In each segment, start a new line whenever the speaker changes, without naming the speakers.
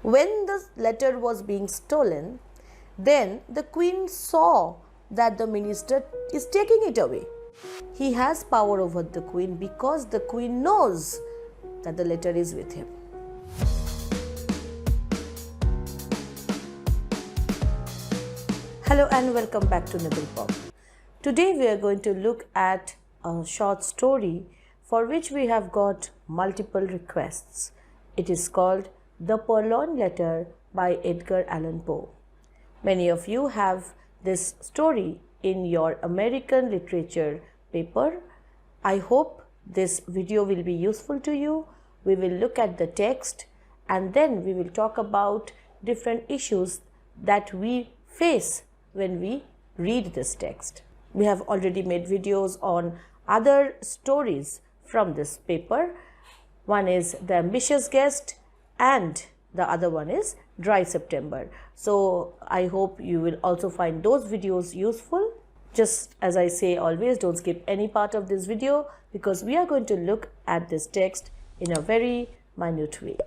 When the letter was being stolen, then the queen saw that the minister is taking it away. He has power over the queen because the queen knows that the letter is with him. Hello and welcome back to Nibblepop. Today we are going to look at a short story for which we have got multiple requests. It is called The Purloined Letter by Edgar Allan Poe. Many of you have this story in your American literature paper. I hope this video will be useful to you. We will look at the text and then we will talk about different issues that we face when we read this text. We have already made videos on other stories from this paper. One is The Ambitious Guest and the other one is Dry September. So I hope you will also find those videos useful. Just as I say always, don't skip any part of this video because we are going to look at this text in a very minute way.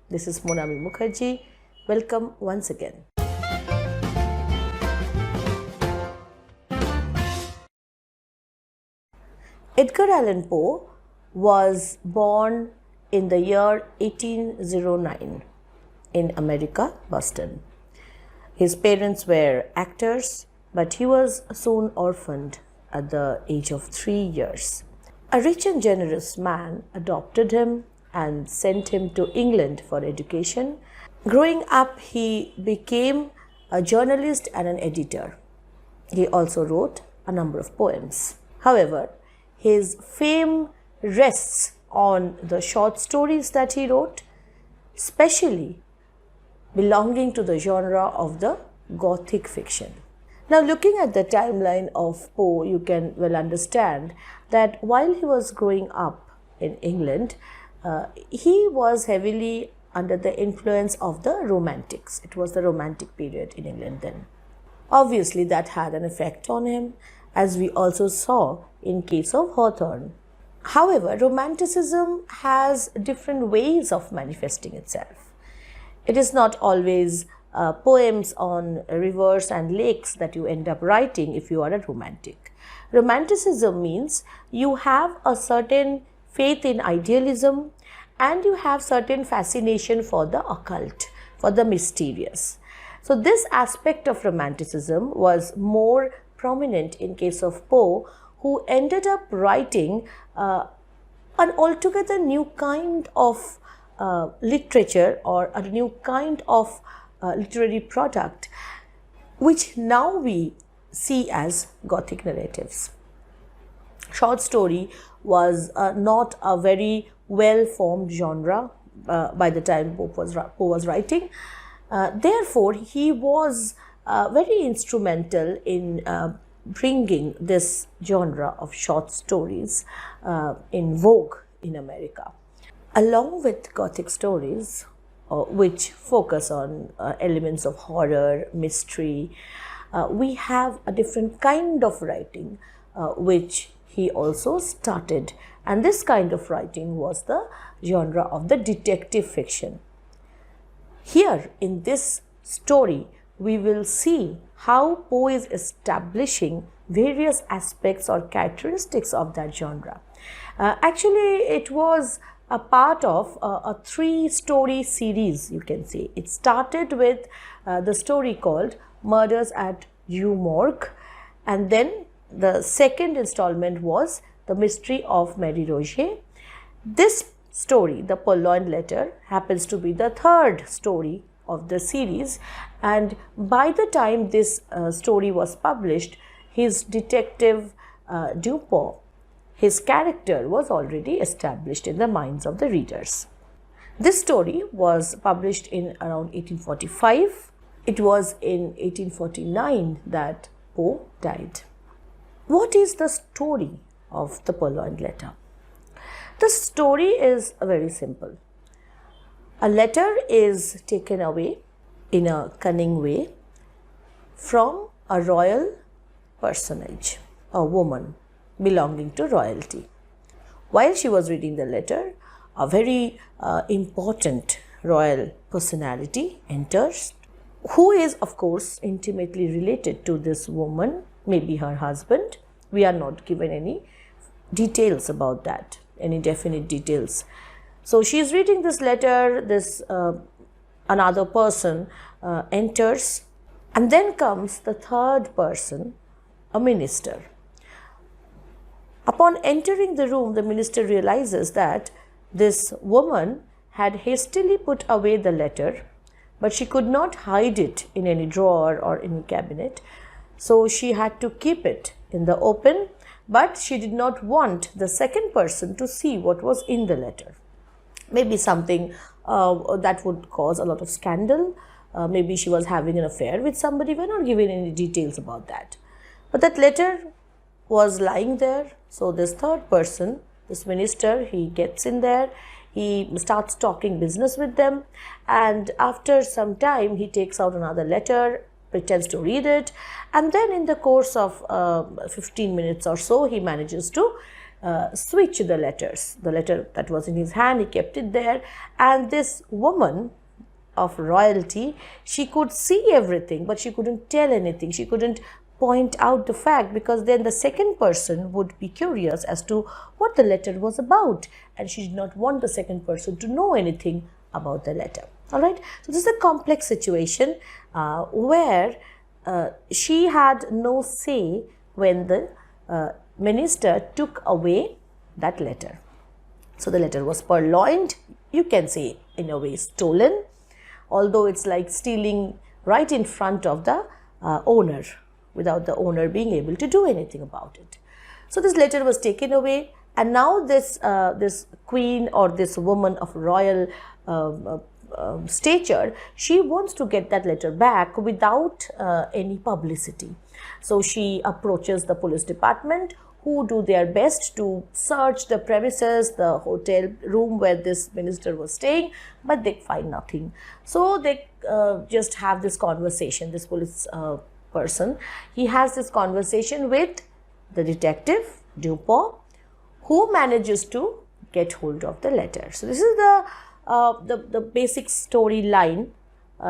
This is Monami Mukherjee. Welcome once again. Edgar Allan Poe was born in the year 1809 in America, Boston. His parents were actors, but he was soon orphaned at the age of 3 years. A rich and generous man adopted him and sent him to England for education. Growing up, he became a journalist and an editor. He also wrote a number of poems. However, his fame rests on the short stories that he wrote, especially belonging to the genre of the Gothic fiction. Now, looking at the timeline of Poe, you can well understand that while he was growing up in England, he was heavily under the influence of the Romantics. It was the Romantic period in England then. Obviously, that had an effect on him, as we also saw in case of Hawthorne. However, Romanticism has different ways of manifesting itself. It is not always poems on rivers and lakes that you end up writing if you are a romantic. Romanticism means you have a certain faith in idealism and you have certain fascination for the occult, for the mysterious. So this aspect of Romanticism was more prominent in case of Poe, who ended up writing an altogether new kind of literature or a new kind of literary product, which now we see as Gothic narratives. Short story was not a very well-formed genre by the time Poe was writing. Therefore, he was very instrumental in bringing this genre of short stories in vogue in America. Along with Gothic stories, which focus on elements of horror, mystery, we have a different kind of writing which he also started. And this kind of writing was the genre of the detective fiction. Here in this story, we will see how Poe is establishing various aspects or characteristics of that genre. Actually, it was a part of a 3-story series, you can say. It started with the story called Murders at Rue Morgue, and then the second installment was The Mystery of Mary Roget. This story, The Purloined Letter, happens to be the 3rd story of the series, and by the time this story was published, his detective Dupin, his character was already established in the minds of the readers. This story was published in around 1845. It was in 1849 that Poe died. What is the story of The Purloined Letter? The story is very simple. A letter is taken away in a cunning way from a royal personage, a woman belonging to royalty. While she was reading the letter, a very important royal personality enters, who is of course intimately related to this woman, maybe her husband. We are not given any details about that, any definite details. So she is reading this letter, this another person enters, and then comes the third person, a minister. Upon entering the room, the minister realizes that this woman had hastily put away the letter, but she could not hide it in any drawer or any cabinet. So she had to keep it in the open, but she did not want the second person to see what was in the letter. Maybe something that would cause a lot of scandal. Maybe she was having an affair with somebody. We're not given any details about that. But that letter was lying there. So this third person, this minister, he gets in there. He starts talking business with them. And after some time, he takes out another letter, pretends to read it. And then in the course of 15 minutes or so, he manages to switch the letters. The letter that was in his hand, he kept it there. And this woman of royalty, she could see everything, but she couldn't tell anything. She couldn't point out the fact, because then the second person would be curious as to what the letter was about, and she did not want the second person to know anything about the letter. All right. So this is a complex situation where she had no say when the minister took away that letter. So the letter was purloined, you can say in a way stolen, although it's like stealing right in front of the owner, without the owner being able to do anything about it. So this letter was taken away, and now this queen or this woman of royal stature, she wants to get that letter back without any publicity. So she approaches the police department, who do their best to search the premises, the hotel room where this minister was staying, but they find nothing. So they just have this conversation, this police person, he has this conversation with the detective, Dupin, who manages to get hold of the letter. So this is the basic storyline,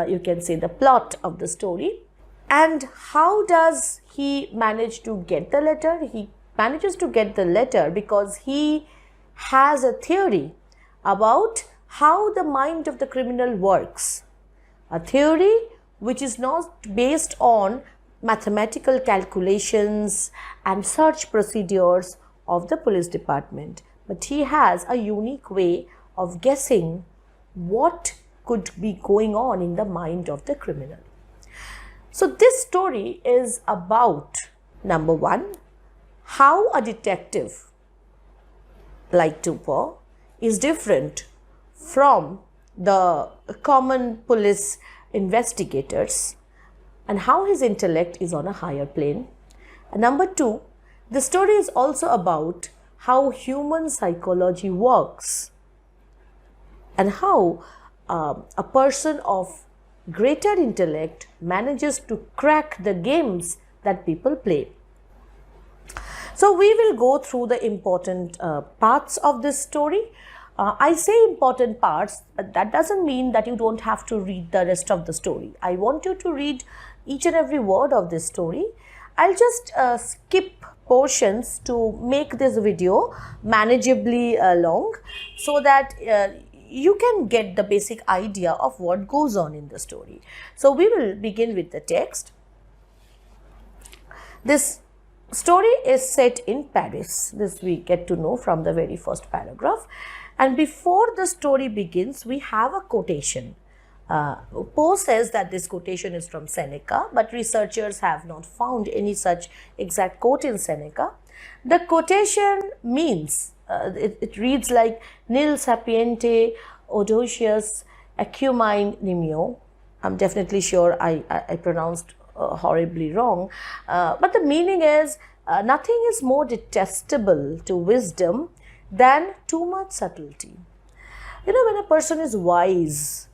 you can say the plot of the story. And how does he manage to get the letter? He manages to get the letter because he has a theory about how the mind of the criminal works. A theory which is not based on mathematical calculations and search procedures of the police department, but he has a unique way of guessing what could be going on in the mind of the criminal. So this story is about, number one, how a detective like Dupin is different from the common police investigators, and how his intellect is on a higher plane. And number two, the story is also about how human psychology works and how a person of greater intellect manages to crack the games that people play. So we will go through the important parts of this story. I say important parts, but that doesn't mean that you don't have to read the rest of the story. I want you to read each and every word of this story. I'll just skip portions to make this video manageably long, so that you can get the basic idea of what goes on in the story. So we will begin with the text. This story is set in Paris. This we get to know from the very first paragraph. And before the story begins, we have a quotation. Poe says that this quotation is from Seneca, but researchers have not found any such exact quote in Seneca. The quotation means, it reads like nil sapiente audacious acumine nimio. I'm definitely sure I pronounced horribly wrong, but the meaning is nothing is more detestable to wisdom than too much subtlety. You know, when a person is wise,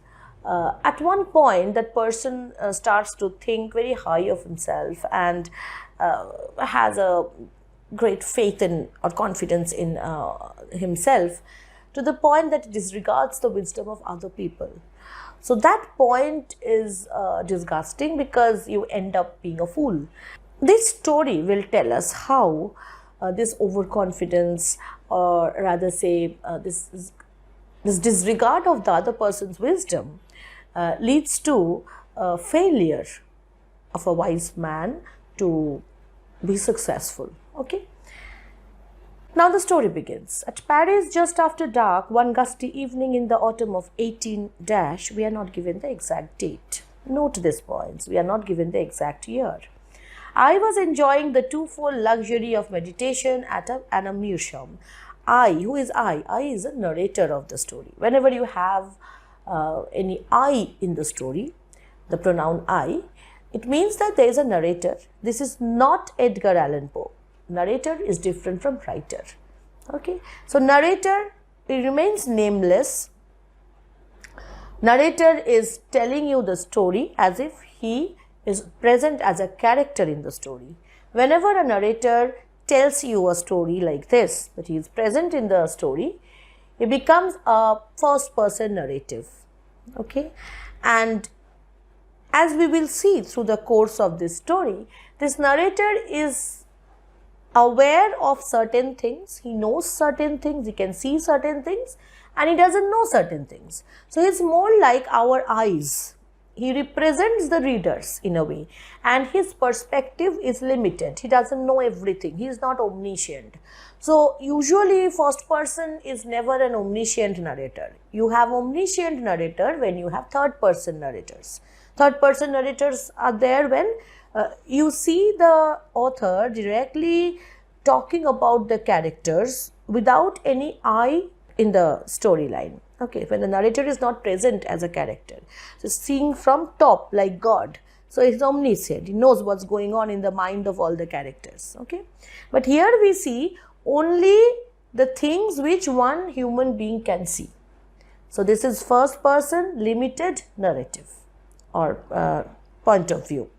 at one point that person starts to think very high of himself and has a great faith in or confidence in himself, to to the point that it disregards the wisdom of other people. So that point is disgusting, because you end up being a fool. This story will tell us how this overconfidence, or rather say this disregard of the other person's wisdom leads to failure of a wise man to be successful. Okay. Now the story begins. At Paris, just after dark, one gusty evening in the autumn of 18 dash, we are not given the exact date. Note these points. We are not given the exact year. I was enjoying the twofold luxury of meditation at a meerschaum. I, who is I? I is a narrator of the story. Whenever you have any I in the story, the pronoun I, it means that there is a narrator. This is not Edgar Allan Poe. Narrator is different from writer. Okay, so narrator, it remains nameless. Narrator is telling you the story as if he is present as a character in the story. Whenever a narrator tells you a story like this, that he is present in the story, it becomes a first person narrative. Okay, and as we will see through the course of this story, this narrator is aware of certain things, he knows certain things, he can see certain things, and he doesn't know certain things. So he's more like our eyes. He represents the readers in a way, and his perspective is limited. He doesn't know everything. He is not omniscient. So usually first person is never an omniscient narrator. You have omniscient narrator when you have third person narrators. Third person narrators are there when you see the author directly talking about the characters without any I in the storyline. Okay, when the narrator is not present as a character, so seeing from top like God. So he's omniscient. He knows what's going on in the mind of all the characters. Okay, but here we see only the things which one human being can see. So this is first person limited narrative or point of view.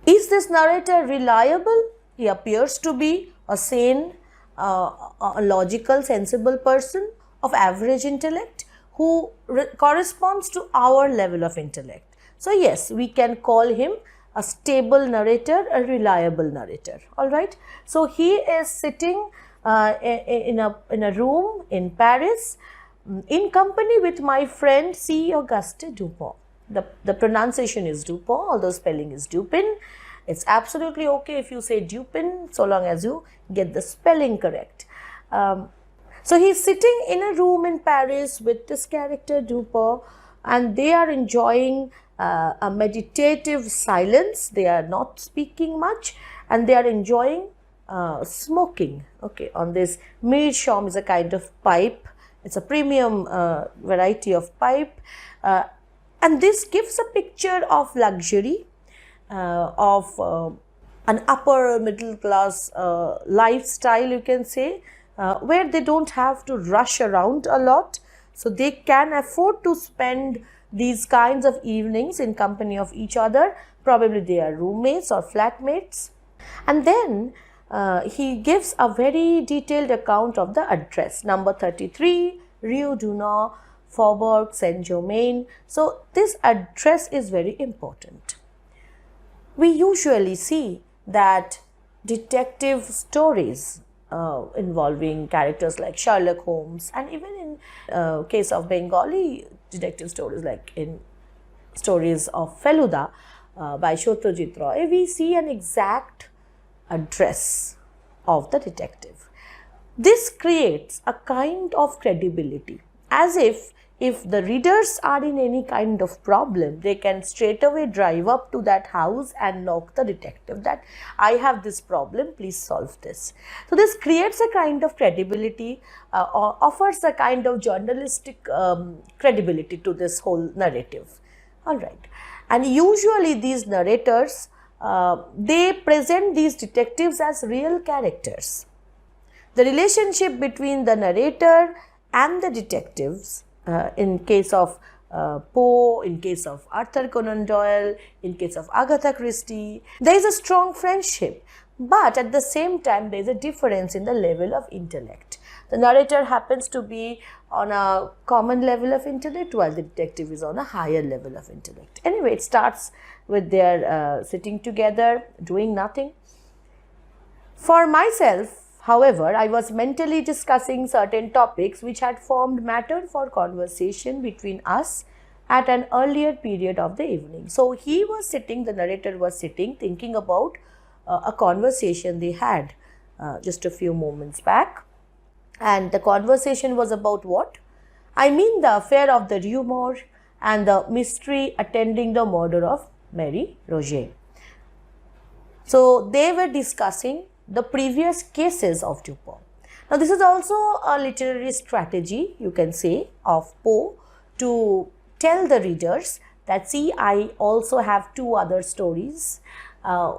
Is this narrator reliable? He appears to be a sane, a logical, sensible person of average intellect who corresponds to our level of intellect. So yes, we can call him a stable narrator, a reliable narrator. All right. So he is sitting in a room in Paris in company with my friend C. Auguste Dupin. The pronunciation is Dupin, although spelling is Dupin. It's absolutely okay if you say Dupin, so long as you get the spelling correct. So he's sitting in a room in Paris with this character Dupin, and they are enjoying a meditative silence. They are not speaking much, and they are enjoying smoking. Okay, on this meerschaum is a kind of pipe. It's a premium variety of pipe. And this gives a picture of luxury, of an upper middle class lifestyle, you can say, where they don't have to rush around a lot. So they can afford to spend these kinds of evenings in company of each other. Probably they are roommates or flatmates. And then he gives a very detailed account of the address, number 33, Rue du Nord, Faubourg Saint-Germain. So this address is very important. We usually see that detective stories involving characters like Sherlock Holmes, and even in case of Bengali detective stories like in stories of Feluda by Satyajit Roy, we see an exact address of the detective. This creates a kind of credibility, as if the readers are in any kind of problem, they can straight away drive up to that house and knock the detective that I have this problem, please solve this. So this creates a kind of credibility, or offers a kind of journalistic credibility to this whole narrative. All right. And usually these narrators, they present these detectives as real characters. The relationship between the narrator and the detectives, in case of Poe, in case of Arthur Conan Doyle, in case of Agatha Christie, there is a strong friendship, but at the same time there is a difference in the level of intellect. The narrator happens to be on a common level of intellect while the detective is on a higher level of intellect. Anyway, it starts with their sitting together, doing nothing. For myself, however, I was mentally discussing certain topics which had formed matter for conversation between us at an earlier period of the evening. So he was sitting, the narrator was sitting, thinking about a conversation they had just a few moments back. And the conversation was about what? I mean the affair of the rumor and the mystery attending the murder of Mary Roget. So they were discussing the previous cases of Dupin. Now this is also a literary strategy, you can say, of Poe to tell the readers that, see, I also have two other stories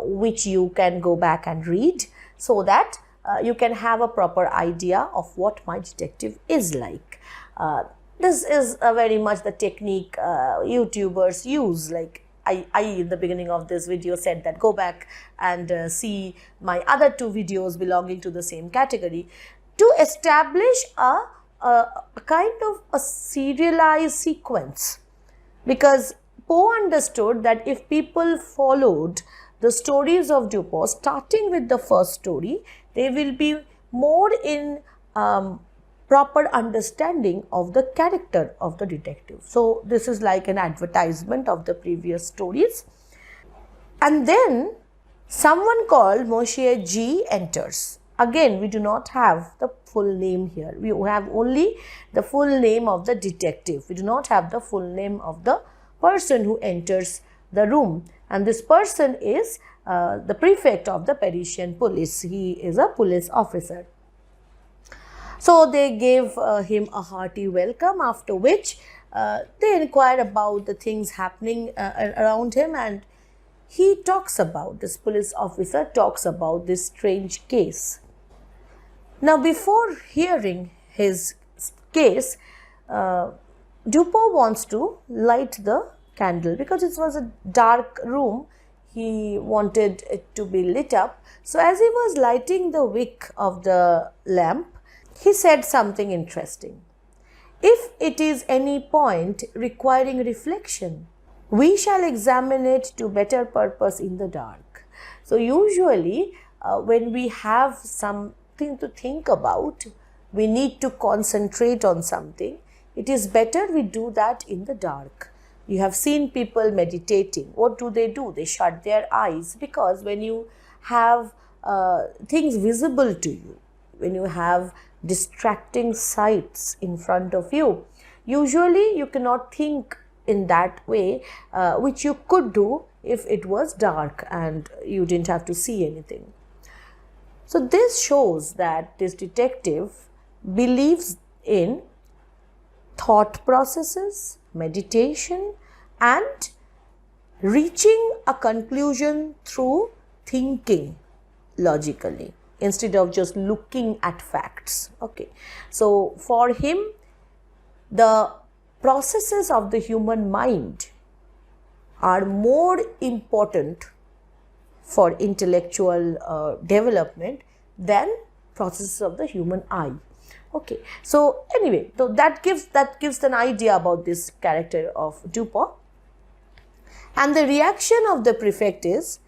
which you can go back and read, so that you can have a proper idea of what my detective is like. This is very much the technique YouTubers use. Like I in the beginning of this video said that go back and see my other two videos belonging to the same category, to establish a kind of a serialized sequence, because Poe understood that if people followed the stories of Dupin starting with the first story, they will be more in proper understanding of the character of the detective. So this is like an advertisement of the previous stories. And then someone called Monsieur G enters. Again, we do not have the full name here. We have only the full name of the detective. We do not have the full name of the person who enters the room. And this person is the prefect of the Parisian police. He is a police officer. So they gave him a hearty welcome, after which they inquire about the things happening around him, and he talks about, this police officer talks about this strange case. Now before hearing his case, Dupin wants to light the candle because it was a dark room. He wanted it to be lit up. So as he was lighting the wick of the lamp, he said something interesting. If it is any point requiring reflection, we shall examine it to better purpose in the dark. So usually when we have something to think about, we need to concentrate on something, it is better we do that in the dark. You have seen people meditating. What do? They shut their eyes, because when you have things visible to you, when you have distracting sights in front of you, usually you cannot think in that way, which you could do if it was dark and you didn't have to see anything. So this shows that this detective believes in thought processes, meditation, and reaching a conclusion through thinking logically, instead of just looking at facts. Okay, so for him, the processes of the human mind are more important for intellectual development than processes of the human eye. Okay, so anyway, so that gives an idea about this character of Dupin. And the reaction of the prefect is,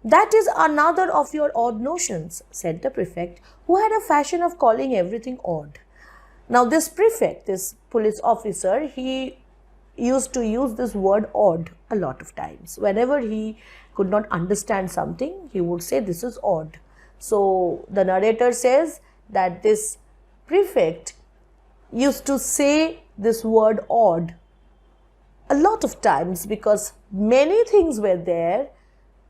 that is another of your odd notions, said the prefect, who had a fashion of calling everything odd. Now this prefect, this police officer, he used to use this word odd a lot of times. Whenever he could not understand something, he would say this is odd. So the narrator says that this prefect used to say this word odd a lot of times, because many things were there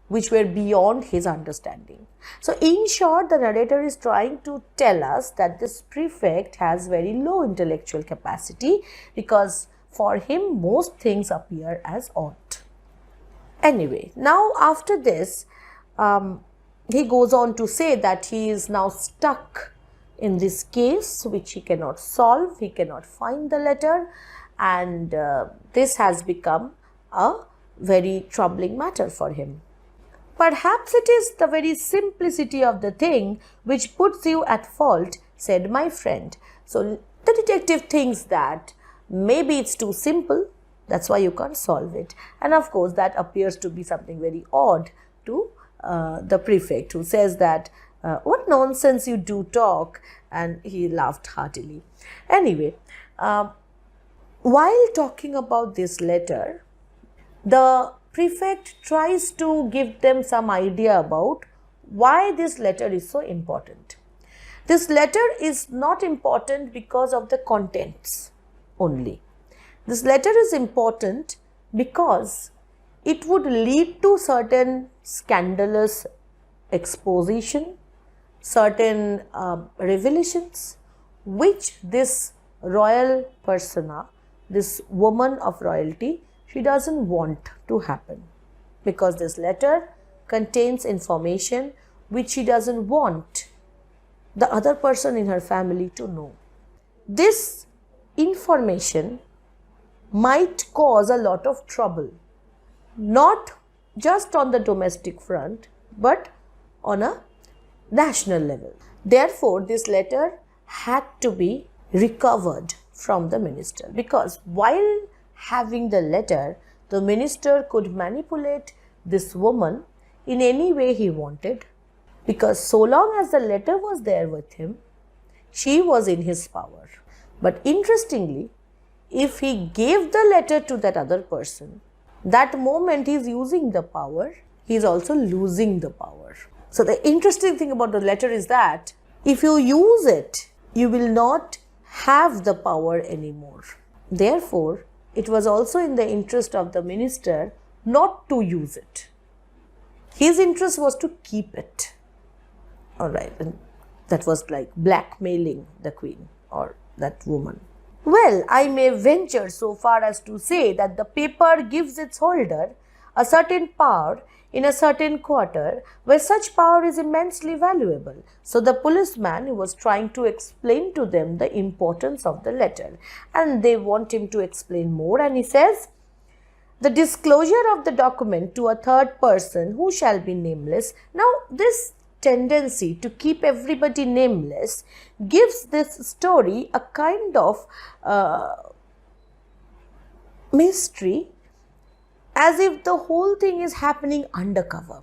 which were beyond his understanding. So in short, the narrator is trying to tell us that this prefect has very low intellectual capacity, because for him most things appear as odd. Anyway, now after this, he goes on to say that he is now stuck in this case which he cannot solve, he cannot find the letter, and this has become a very troubling matter for him. Perhaps it is the very simplicity of the thing which puts you at fault said my friend. So the detective thinks that maybe it's too simple, that's why you can't solve it. And of course, that appears to be something very odd to the prefect, who says that, what nonsense you do talk, and he laughed heartily. Anyway, while talking about this letter, the prefect tries to give them some idea about why this letter is so important. This letter is not important because of the contents only. This letter is important because it would lead to certain scandalous exposition, certain revelations, which this royal persona, this woman of royalty, she doesn't want to happen, because this letter contains information which she doesn't want the other person in her family to know. This information might cause a lot of trouble, not just on the domestic front, but on a national level. Therefore, this letter had to be recovered from the minister, because while having the letter, the minister could manipulate this woman in any way he wanted, because so long as the letter was there with him, she was in his power. But interestingly, if he gave the letter to that other person, that moment he is using the power, he is also losing the power. So the interesting thing about the letter is that if you use it, you will not have the power anymore. Therefore, it was also in the interest of the minister not to use it. His interest was to keep it. All right, and that was like blackmailing the queen or that woman. Well, I may venture so far as to say that the paper gives its holder a certain power in a certain quarter where such power is immensely valuable. So the policeman who was trying to explain to them the importance of the letter, and they want him to explain more, and he says, the disclosure of the document to a third person who shall be nameless. Now this tendency to keep everybody nameless gives this story a kind of mystery, as if the whole thing is happening undercover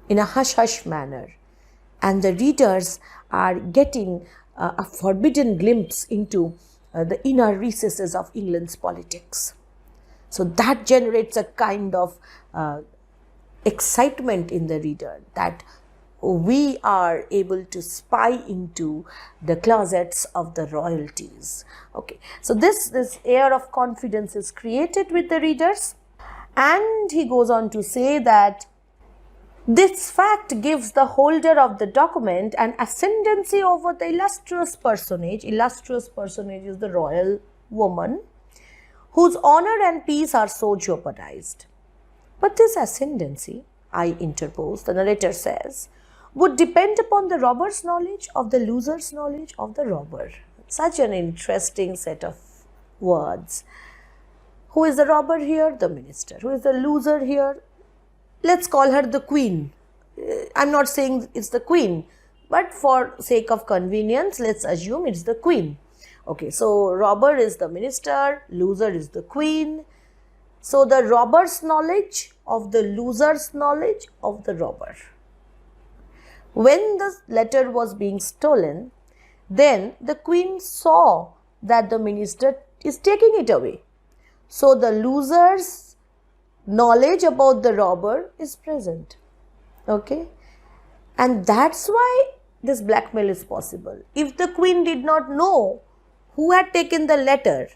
in a hush-hush manner, and the readers are getting a forbidden glimpse into the inner recesses of England's politics. So that generates a kind of excitement in the reader, that we are able to spy into the closets of the royalties. Okay, so this air of confidence is created with the readers, and he goes on to say that this fact gives the holder of the document an ascendancy over the illustrious personage. Illustrious personage is the royal woman, whose honor and peace are so jeopardized. But this ascendancy, I interpose, the narrator says, would depend upon the robber's knowledge of the loser's knowledge of the robber. Such an interesting set of words. Who is the robber here? The minister. Who is the loser here? Let's call her the queen. I'm not saying it's the queen, but for sake of convenience, let's assume it's the queen. Okay, so robber is the minister, loser is the queen. So the robber's knowledge of the loser's knowledge of the robber. When the letter was being stolen, then the queen saw that the minister is taking it away. So the loser's knowledge about the robber is present. Okay, and that's why this blackmail is possible. If the queen did not know who had taken the letter,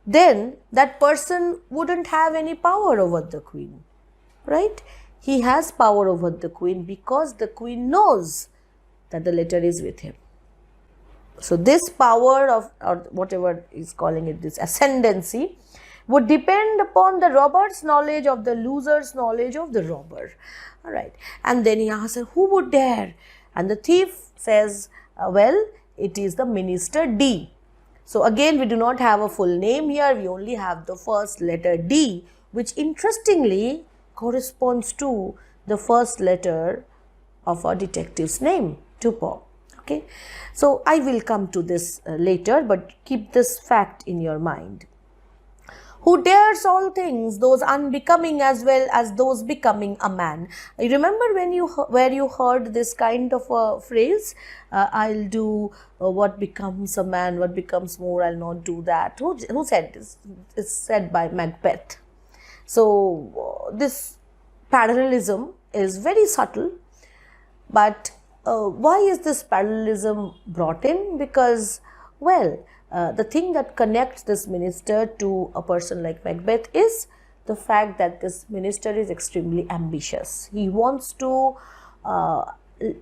then that person wouldn't have any power over the queen, right? He has power over the queen because the queen knows that the letter is with him. So this power of, or whatever is calling it, this ascendancy, would depend upon the robber's knowledge of the loser's knowledge of the robber. All right. And then he asks, who would dare? And the thief says, well, it is the minister D. So again, we do not have a full name here. We only have the first letter D, which interestingly corresponds to the first letter of our detective's name, Dupin. Okay, so I will come to this later, but keep this fact in your mind. Who dares all things, those unbecoming as well as those becoming a man. You remember where you heard this kind of a phrase? I'll do what becomes a man, what becomes more, I'll not do that. Who said this? It's said by Macbeth. So this parallelism is very subtle, but why is this parallelism brought in? Because, well, the thing that connects this minister to a person like Macbeth is the fact that this minister is extremely ambitious. He wants to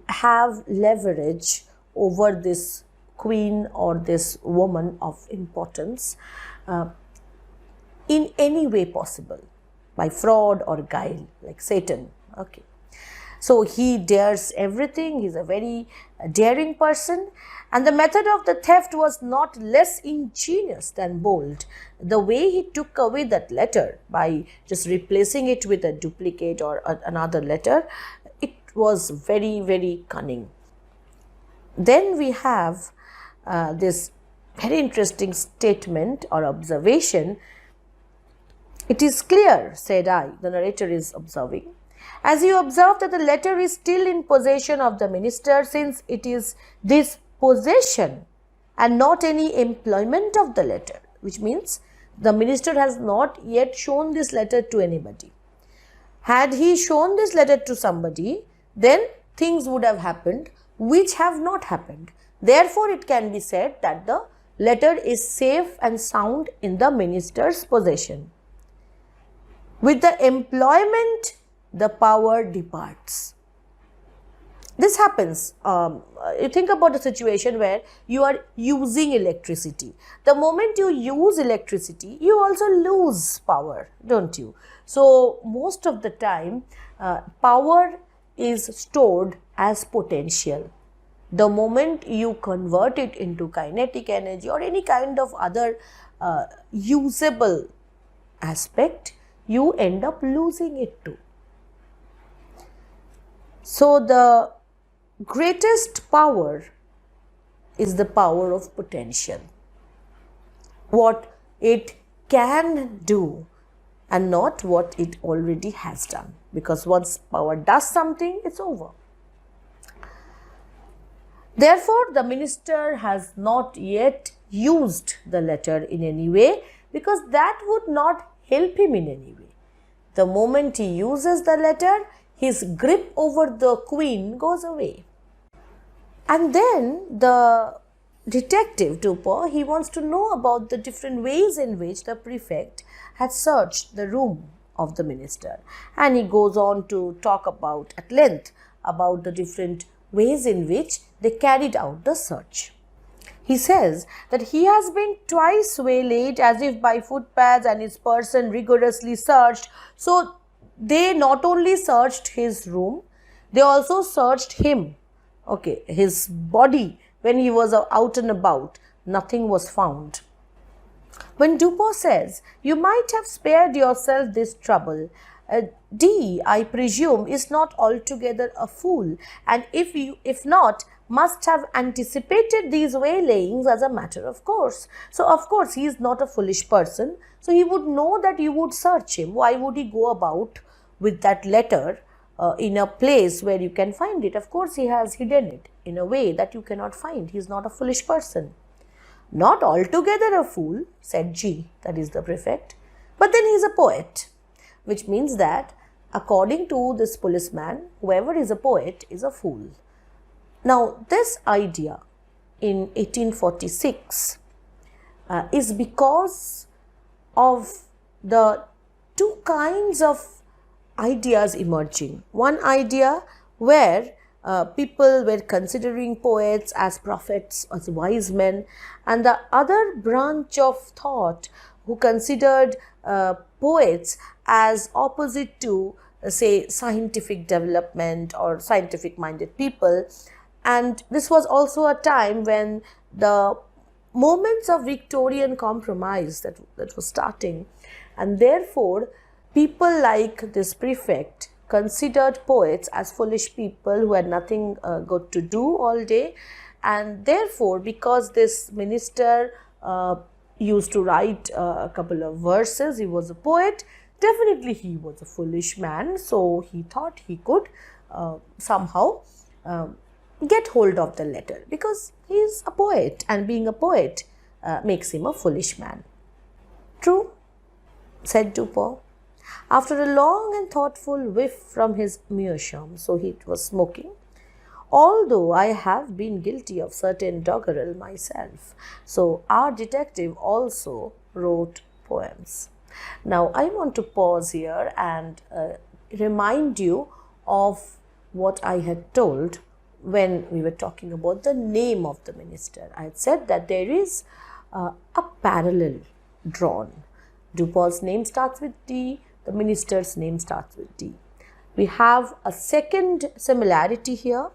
have leverage over this queen or this woman of importance in any way possible, by fraud or guile, like Satan. Okay. So he dares everything. He's a very daring person. And the method of the theft was not less ingenious than bold. The way he took away that letter by just replacing it with a duplicate or another letter, it was very, very cunning. Then we have this very interesting statement or observation. It is clear, said I, the narrator is observing, as you observe that the letter is still in possession of the minister, since it is this possession and not any employment of the letter, which means the minister has not yet shown this letter to anybody. Had he shown this letter to somebody, then things would have happened which have not happened. Therefore, it can be said that the letter is safe and sound in the minister's possession. With the employment, the power departs. This happens. You think about a situation where you are using electricity. The moment you use electricity, you also lose power, don't you? So, most of the time, power is stored as potential. The moment you convert it into kinetic energy or any kind of other usable aspect, you end up losing it too. So, the greatest power is the power of potential. What it can do and not what it already has done. Because once power does something, it's over. Therefore, the minister has not yet used the letter in any way, because that would not help him in any way. The moment he uses the letter, his grip over the queen goes away. And then the detective Dupin, he wants to know about the different ways in which the prefect had searched the room of the minister. And he goes on to talk about at length about the different ways in which they carried out the search. He says that he has been twice waylaid as if by footpads and his person rigorously searched. So they not only searched his room, they also searched him. Okay, his body when he was out and about, nothing was found. When Dupin says, you might have spared yourself this trouble, D, I presume, is not altogether a fool, and if not, must have anticipated these waylayings as a matter of course. So, of course, he is not a foolish person. So, he would know that you would search him. Why would he go about with that letter in a place where you can find it? Of course, he has hidden it in a way that you cannot find. He is not a foolish person. Not altogether a fool, said G, that is the prefect, but then he is a poet, which means that according to this policeman, whoever is a poet is a fool. Now, this idea in 1846 is because of the two kinds of ideas emerging. One idea where people were considering poets as prophets, as wise men, and the other branch of thought who considered poets as opposite to, say, scientific development or scientific minded people. And this was also a time when the moments of Victorian compromise that was starting, and therefore people like this prefect considered poets as foolish people who had nothing good to do all day, and therefore, because this minister used to write a couple of verses, he was a poet, definitely he was a foolish man, so he thought he could somehow get hold of the letter, because he is a poet, and being a poet makes him a foolish man. True, said Dupin, after a long and thoughtful whiff from his meerschaum, so he was smoking, although I have been guilty of certain doggerel myself. So our detective also wrote poems. Now I want to pause here and remind you of what I had told when we were talking about the name of the minister. I had said that there is a parallel drawn. Dupin's name starts with D, the minister's name starts with D. We have a second similarity here,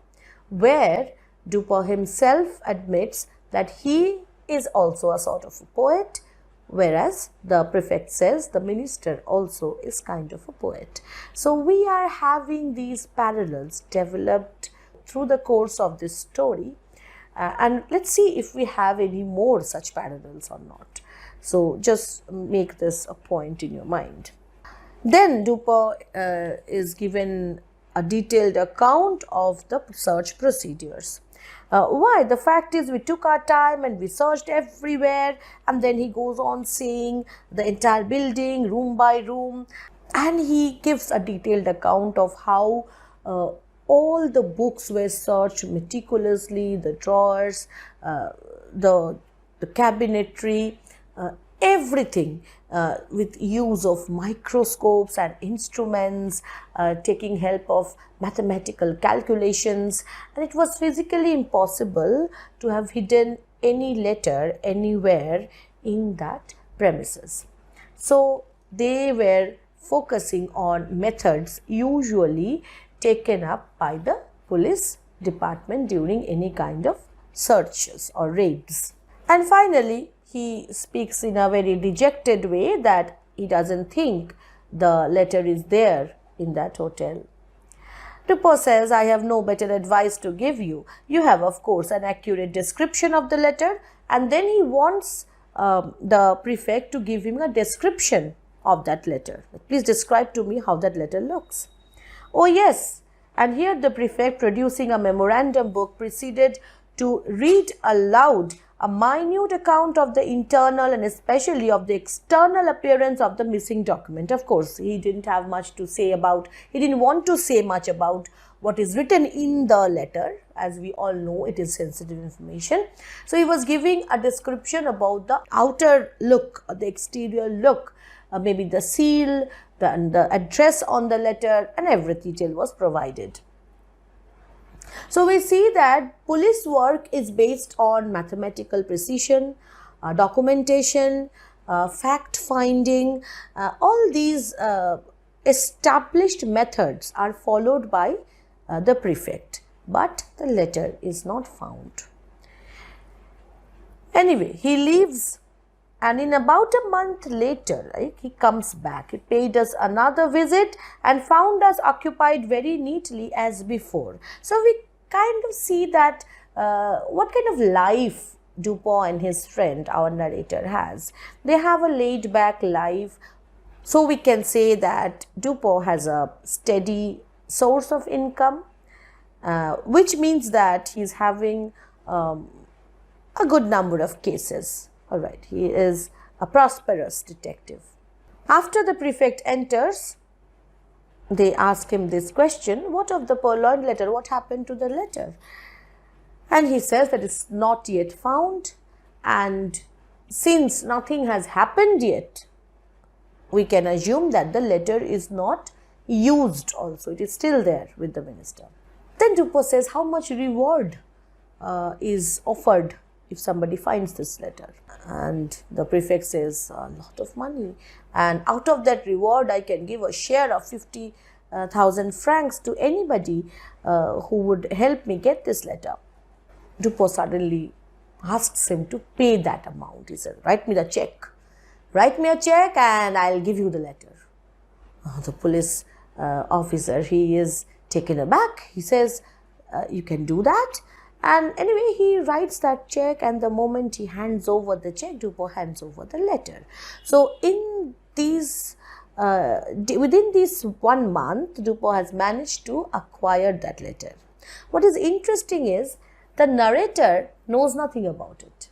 where Dupin himself admits that he is also a sort of a poet, whereas the prefect says the minister also is kind of a poet. So we are having these parallels developed through the course of this story, and let's see if we have any more such parallels or not. So just make this a point in your mind. Then Dupin is given a detailed account of the search procedures. Why? The fact is, we took our time and we searched everywhere, and then he goes on saying the entire building, room by room, and he gives a detailed account of how all the books were searched meticulously, the drawers, the cabinetry, everything with use of microscopes and instruments, taking help of mathematical calculations, and it was physically impossible to have hidden any letter anywhere in that premises. So they were focusing on methods usually taken up by the police department during any kind of searches or raids. And finally, he speaks in a very dejected way that he doesn't think the letter is there in that hotel. Dupin says, I have no better advice to give you. You have, of course, an accurate description of the letter, and then he wants the prefect to give him a description of that letter. Please describe to me how that letter looks. Oh yes, and here the prefect, producing a memorandum book, proceeded to read aloud a minute account of the internal and especially of the external appearance of the missing document. Of course, he didn't have much to say about, he didn't want to say much about what is written in the letter. As we all know, it is sensitive information. So he was giving a description about the outer look, the exterior look, maybe the seal, the address on the letter, and every detail was provided. So we see that police work is based on mathematical precision, documentation, fact finding. All these established methods are followed by the prefect, but the letter is not found. Anyway, he leaves, and in about a month later, right, he comes back. He paid us another visit and found us occupied very neatly as before. So we kind of see that what kind of life Dupin and his friend, our narrator, has. They have a laid back life. So we can say that Dupin has a steady source of income, which means that he's having a good number of cases. All right, he is a prosperous detective. After the prefect enters, they ask him this question, what of the Purloined letter? What happened to the letter? And he says that it's not yet found, and since nothing has happened yet, we can assume that the letter is not used also. It is still there with the minister. Then Dupin says, how much reward is offered if somebody finds this letter? And the prefect says, a lot of money, and out of that reward I can give a share of 50,000 francs to anybody who would help me get this letter. Dupin suddenly asks him to pay that amount. He said, write me the check. Write me a check and I'll give you the letter. The police officer, he is taken aback. He says, you can do that? And anyway, he writes that check, and the moment he hands over the check, Dupin hands over the letter. So in these within this 1 month, Dupin has managed to acquire that letter. What is interesting is the narrator knows nothing about it.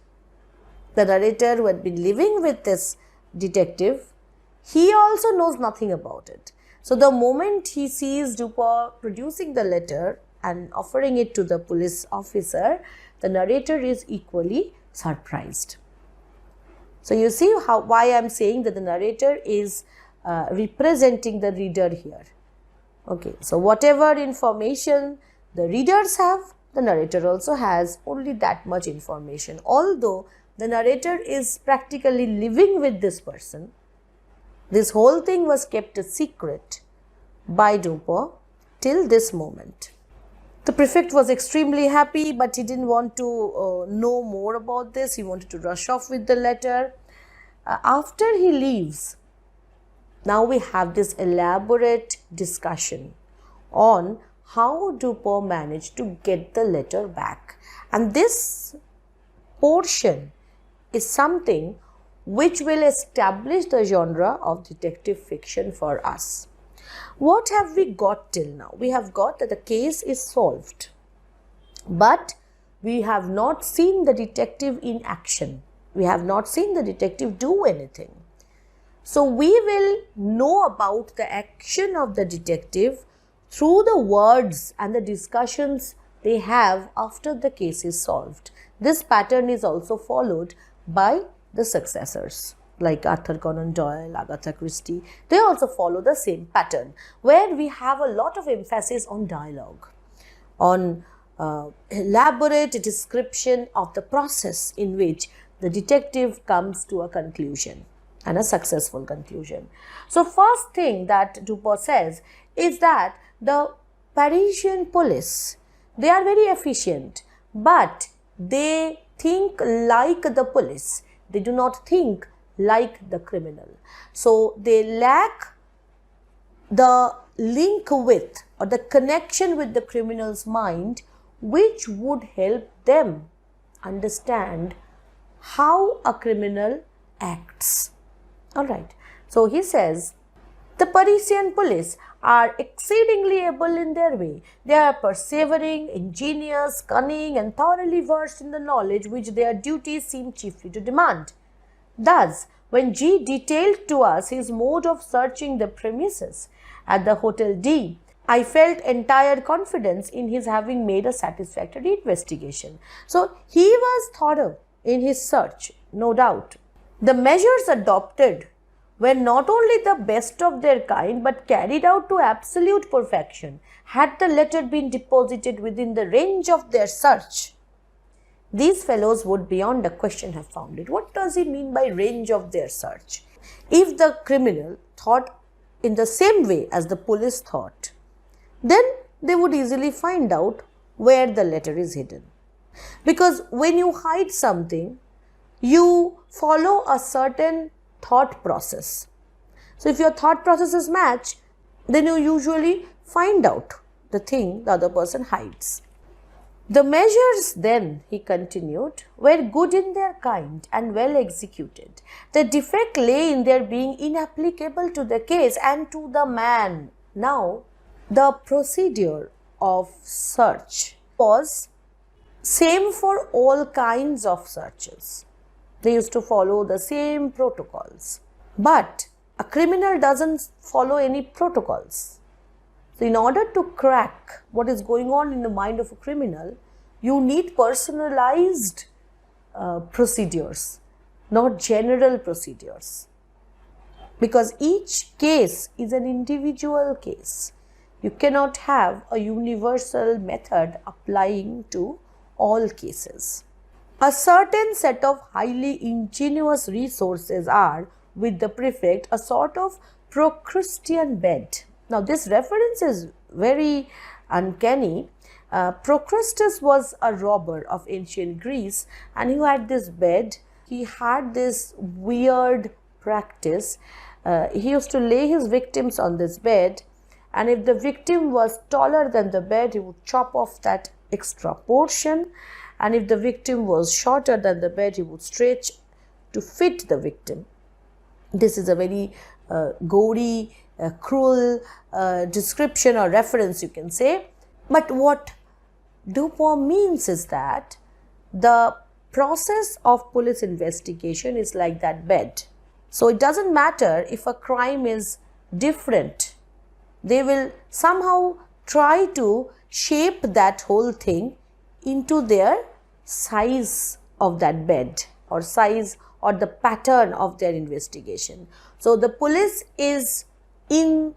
The narrator who had been living with this detective, he also knows nothing about it. So the moment he sees Dupin producing the letter and offering it to the police officer, the narrator is equally surprised. So you see why I am saying that the narrator is representing the reader here. Okay, so whatever information the readers have, the narrator also has only that much information. Although the narrator is practically living with this person, this whole thing was kept a secret by Dupin till this moment. The prefect was extremely happy, but he didn't want to know more about this. He wanted to rush off with the letter. After he leaves, now we have this elaborate discussion on how Dupin managed to get the letter back. And this portion is something which will establish the genre of detective fiction for us. What have we got till now? We have got that the case is solved, but we have not seen the detective in action. We have not seen the detective do anything. So we will know about the action of the detective through the words and the discussions they have after the case is solved. This pattern is also followed by the successors like Arthur Conan Doyle, Agatha Christie. They also follow the same pattern where we have a lot of emphasis on dialogue, on elaborate description of the process in which the detective comes to a conclusion and a successful conclusion. So first thing that Dupin says is that the Parisian police, they are very efficient, but they think like the police. They do not think like the criminal. So they lack the link with or the connection with the criminal's mind, which would help them understand how a criminal acts. Alright, so he says, the Parisian police are exceedingly able in their way. They are persevering, ingenious, cunning, and thoroughly versed in the knowledge which their duties seem chiefly to demand. Thus, when G detailed to us his mode of searching the premises at the Hotel D, I felt entire confidence in his having made a satisfactory investigation. So, he was thorough in his search, no doubt. The measures adopted were not only the best of their kind, but carried out to absolute perfection. Had the letter been deposited within the range of their search, these fellows would beyond a question have found it. What does he mean by range of their search? If the criminal thought in the same way as the police thought, then they would easily find out where the letter is hidden. Because when you hide something, you follow a certain thought process. So if your thought processes match, then you usually find out the thing the other person hides. The measures then, he continued, were good in their kind and well executed. The defect lay in their being inapplicable to the case and to the man. Now, the procedure of search was same for all kinds of searches. They used to follow the same protocols. But a criminal doesn't follow any protocols. So in order to crack what is going on in the mind of a criminal, you need personalized procedures, not general procedures. Because each case is an individual case. You cannot have a universal method applying to all cases. A certain set of highly ingenious resources are, with the prefect, a sort of Procrustean bed. Now, this reference is very uncanny. Procrustes was a robber of ancient Greece, and he had this bed. He had this weird practice. He used to lay his victims on this bed, and if the victim was taller than the bed, he would chop off that extra portion, and if the victim was shorter than the bed, he would stretch to fit the victim. This is a very gory, cruel description or reference, you can say. But what Dupin means is that the process of police investigation is like that bed. So it doesn't matter if a crime is different. They will somehow try to shape that whole thing into their size of that bed or size or the pattern of their investigation. So the police is in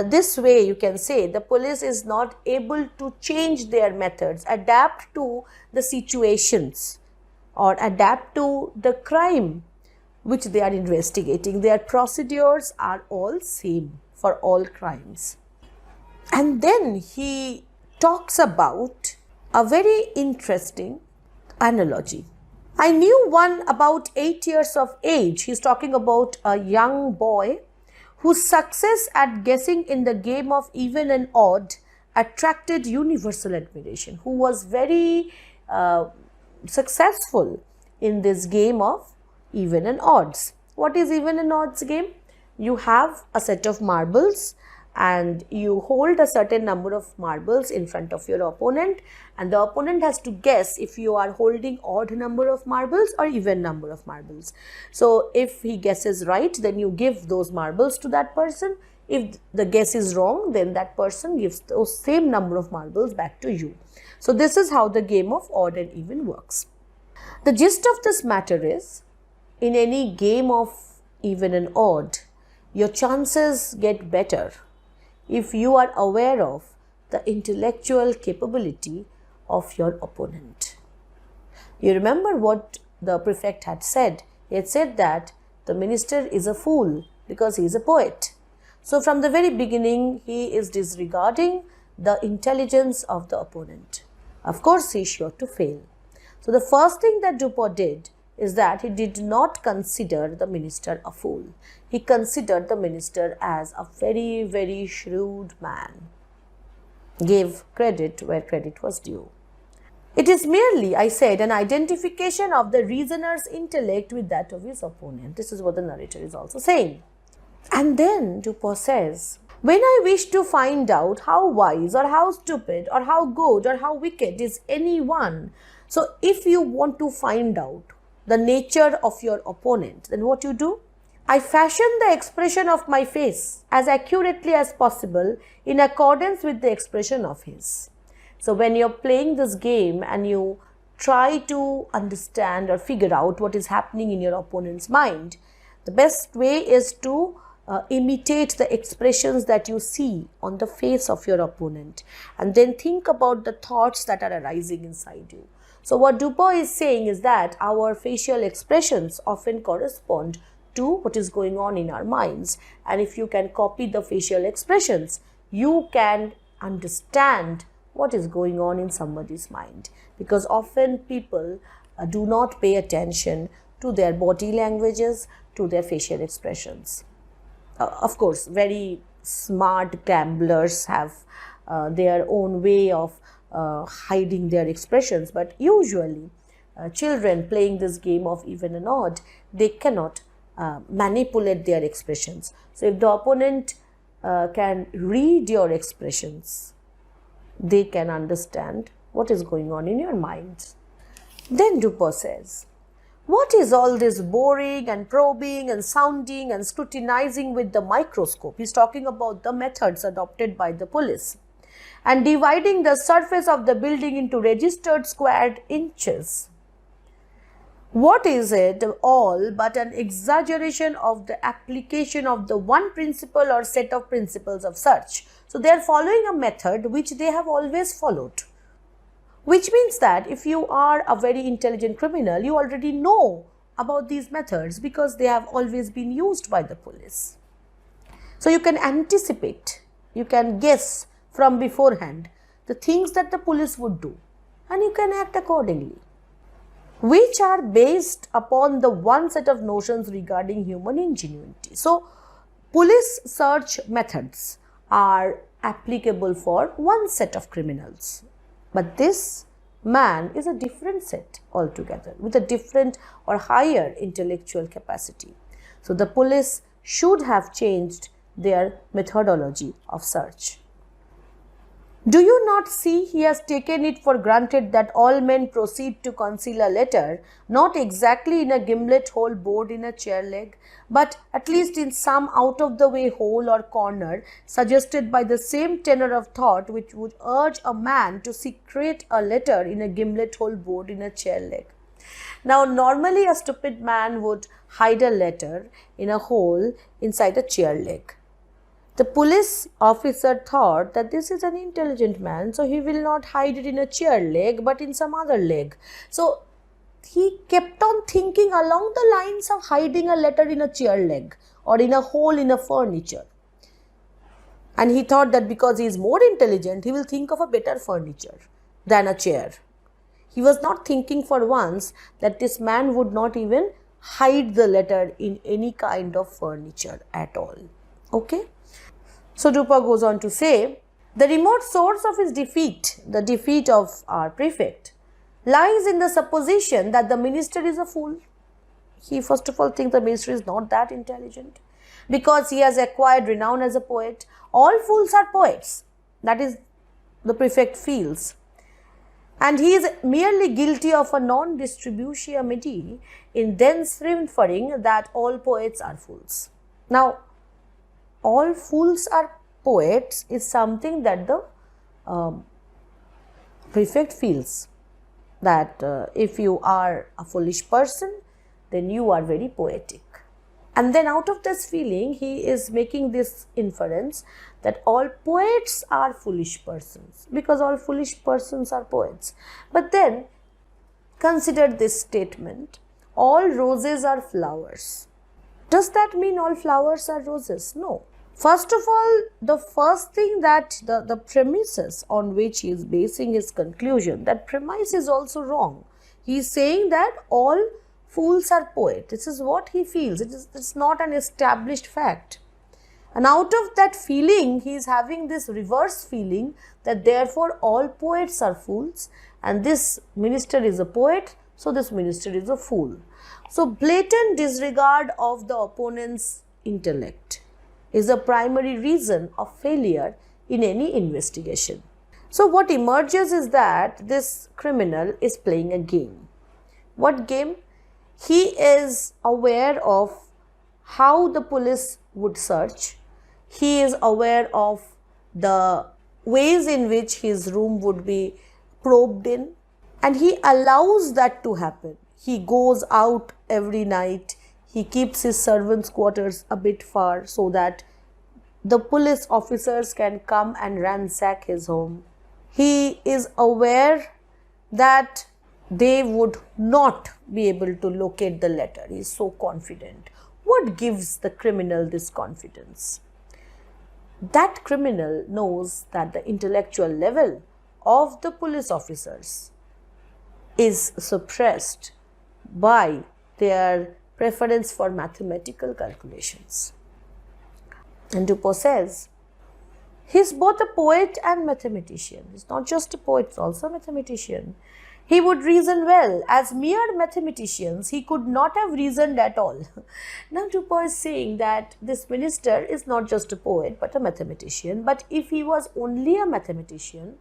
this way, you can say, the police is not able to change their methods, adapt to the situations or adapt to the crime which they are investigating. Their procedures are all same for all crimes. And then he talks about a very interesting analogy. I knew one about 8 years of age. He's talking about a young boy whose success at guessing in the game of even and odd attracted universal admiration, who was very successful in this game of even and odds. What is even and odds game? You have a set of marbles and you hold a certain number of marbles in front of your opponent, and the opponent has to guess if you are holding odd number of marbles or even number of marbles. So if he guesses right, then you give those marbles to that person. If the guess is wrong, then that person gives those same number of marbles back to you. So this is how the game of odd and even works. The gist of this matter is, in any game of even and odd, your chances get better if you are aware of the intellectual capability of your opponent. You remember what the prefect had said. He had said that the minister is a fool because he is a poet. So from the very beginning, he is disregarding the intelligence of the opponent. Of course, he is sure to fail. So the first thing that Dupin did is that he did not consider the minister a fool. He considered the minister as a very, very shrewd man. Gave credit where credit was due. It is merely, I said, an identification of the reasoner's intellect with that of his opponent. This is what the narrator is also saying. And then Dupin says, when I wish to find out how wise or how stupid or how good or how wicked is anyone, so if you want to find out the nature of your opponent, then what you do? I fashion the expression of my face as accurately as possible in accordance with the expression of his. So when you're playing this game and you try to understand or figure out what is happening in your opponent's mind, the best way is to imitate the expressions that you see on the face of your opponent, and then think about the thoughts that are arising inside you. So what Dupin is saying is that our facial expressions often correspond to what is going on in our minds, and if you can copy the facial expressions, you can understand what is going on in somebody's mind, because often people do not pay attention to their body languages, to their facial expressions. Of course, very smart gamblers have their own way of hiding their expressions, but usually children playing this game of even and odd, they cannot manipulate their expressions. So if the opponent can read your expressions, they can understand what is going on in your mind. Then Dupin says, what is all this boring and probing and sounding and scrutinizing with the microscope? He's talking about the methods adopted by the police, and dividing the surface of the building into registered squared inches. What is it all but an exaggeration of the application of the one principle or set of principles of search? So they are following a method which they have always followed, which means that if you are a very intelligent criminal, you already know about these methods because they have always been used by the police. So you can anticipate, you can guess from beforehand the things that the police would do, and you can act accordingly, which are based upon the one set of notions regarding human ingenuity. So police search methods are applicable for one set of criminals, But this man is a different set altogether, with a different or higher intellectual capacity. So the police should have changed their methodology of search. Do you not see he has taken it for granted that all men proceed to conceal a letter, not exactly in a gimlet hole bored in a chair leg, but at least in some out-of-the-way hole or corner suggested by the same tenor of thought which would urge a man to secrete a letter in a gimlet hole bored in a chair leg? Now, normally a stupid man would hide a letter in a hole inside a chair leg. The police officer thought that this is an intelligent man, so he will not hide it in a chair leg but in some other leg. So he kept on thinking along the lines of hiding a letter in a chair leg or in a hole in a furniture. And he thought that because he is more intelligent, he will think of a better furniture than a chair. He was not thinking for once that this man would not even hide the letter in any kind of furniture at all. Okay? So Dupin goes on to say, the remote source of his defeat, the defeat of our prefect, lies in the supposition that the minister is a fool. He first of all thinks the minister is not that intelligent because he has acquired renown as a poet. All fools are poets. That is, the prefect feels. And he is merely guilty of a non-distributio medii in thence inferring that all poets are fools. Now, all fools are poets is something that the prefect feels, that if you are a foolish person, then you are very poetic. And then out of this feeling, he is making this inference that all poets are foolish persons, because all foolish persons are poets. But then consider this statement, all roses are flowers. Does that mean all flowers are roses? No. First of all, the first thing that the premises on which he is basing his conclusion, that premise is also wrong. He is saying that all fools are poets. This is what he feels. It's not an established fact. And out of that feeling, he is having this reverse feeling that therefore all poets are fools and this minister is a poet, so this minister is a fool. So blatant disregard of the opponent's intellect is a primary reason of failure in any investigation. So what emerges is that this criminal is playing a game. What game? He is aware of how the police would search. He is aware of the ways in which his room would be probed in, and he allows that to happen. He goes out every night. He keeps his servants' quarters a bit far so that the police officers can come and ransack his home. He is aware that they would not be able to locate the letter. He is so confident. What gives the criminal this confidence? That criminal knows that the intellectual level of the police officers is suppressed by their preference for mathematical calculations. And Dupin says, he is both a poet and mathematician. He is not just a poet, he is also a mathematician. He would reason well. As mere mathematicians, he could not have reasoned at all. Now Dupin is saying that this minister is not just a poet but a mathematician. But if he was only a mathematician,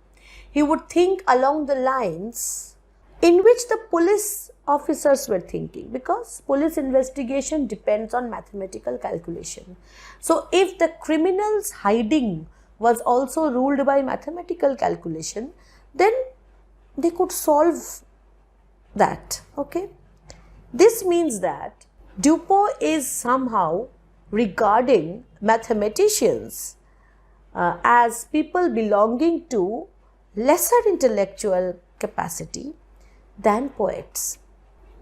he would think along the lines in which the police officers were thinking, because police investigation depends on mathematical calculation. So if the criminal's hiding was also ruled by mathematical calculation, then they could solve that. Okay. This means that Dupin is somehow regarding mathematicians as people belonging to lesser intellectual capacity than poets.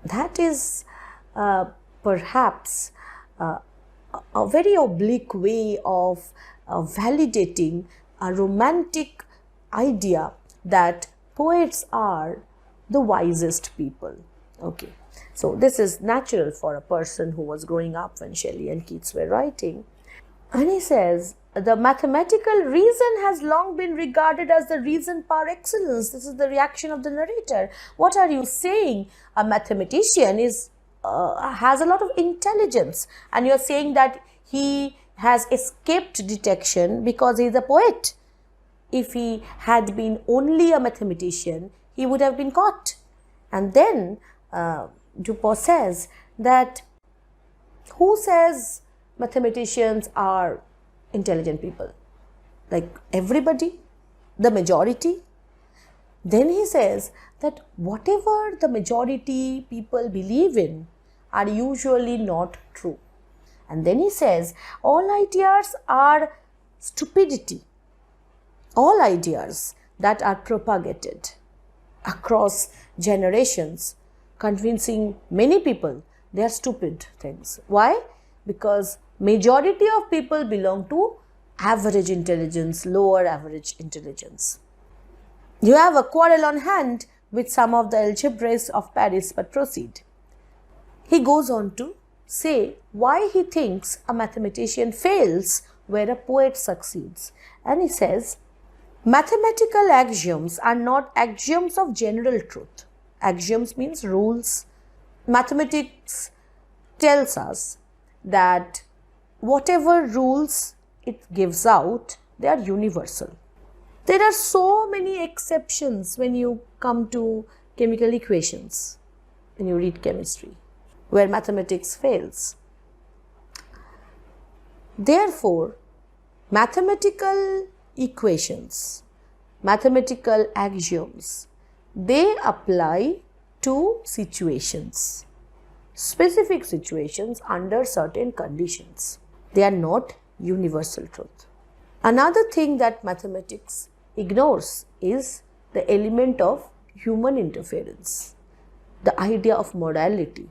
That is perhaps a very oblique way of validating a romantic idea that poets are the wisest people. Okay, so this is natural for a person who was growing up when Shelley and Keats were writing. And he says, the mathematical reason has long been regarded as the reason par excellence. This is the reaction of the narrator. What are you saying? A mathematician has a lot of intelligence, and you're saying that he has escaped detection because he is a poet. If he had been only a mathematician, he would have been caught. And then Dupin says that who says mathematicians are intelligent people? Like everybody, the majority? Then he says that whatever the majority people believe in are usually not true. And then he says all ideas are stupidity. All ideas that are propagated across generations, convincing many people they are stupid things. Why? Because majority of people belong to average intelligence, lower average intelligence. You have a quarrel on hand with some of the algebraists of Paris, but proceed. He goes on to say why he thinks a mathematician fails where a poet succeeds. And he says, mathematical axioms are not axioms of general truth. Axioms means rules. Mathematics tells us that whatever rules it gives out, they are universal. There are so many exceptions when you come to chemical equations, when you read chemistry, where mathematics fails. Therefore, mathematical equations, mathematical axioms, they apply to situations, specific situations under certain conditions. They are not universal truth. Another thing that mathematics ignores is the element of human interference, the idea of modality.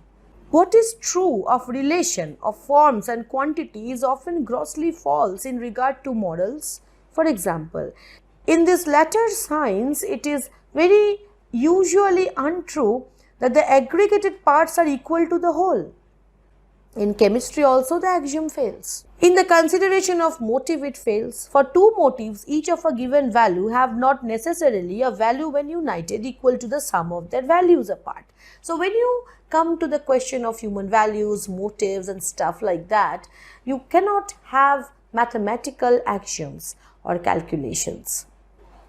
What is true of relation of forms and quantity is often grossly false in regard to models. For example, in this latter science, it is very usually untrue that the aggregated parts are equal to the whole. In chemistry also the axiom fails. In the consideration of motive it fails. For two motives, each of a given value have not necessarily a value when united equal to the sum of their values apart. So when you come to the question of human values, motives and stuff like that, you cannot have mathematical axioms or calculations.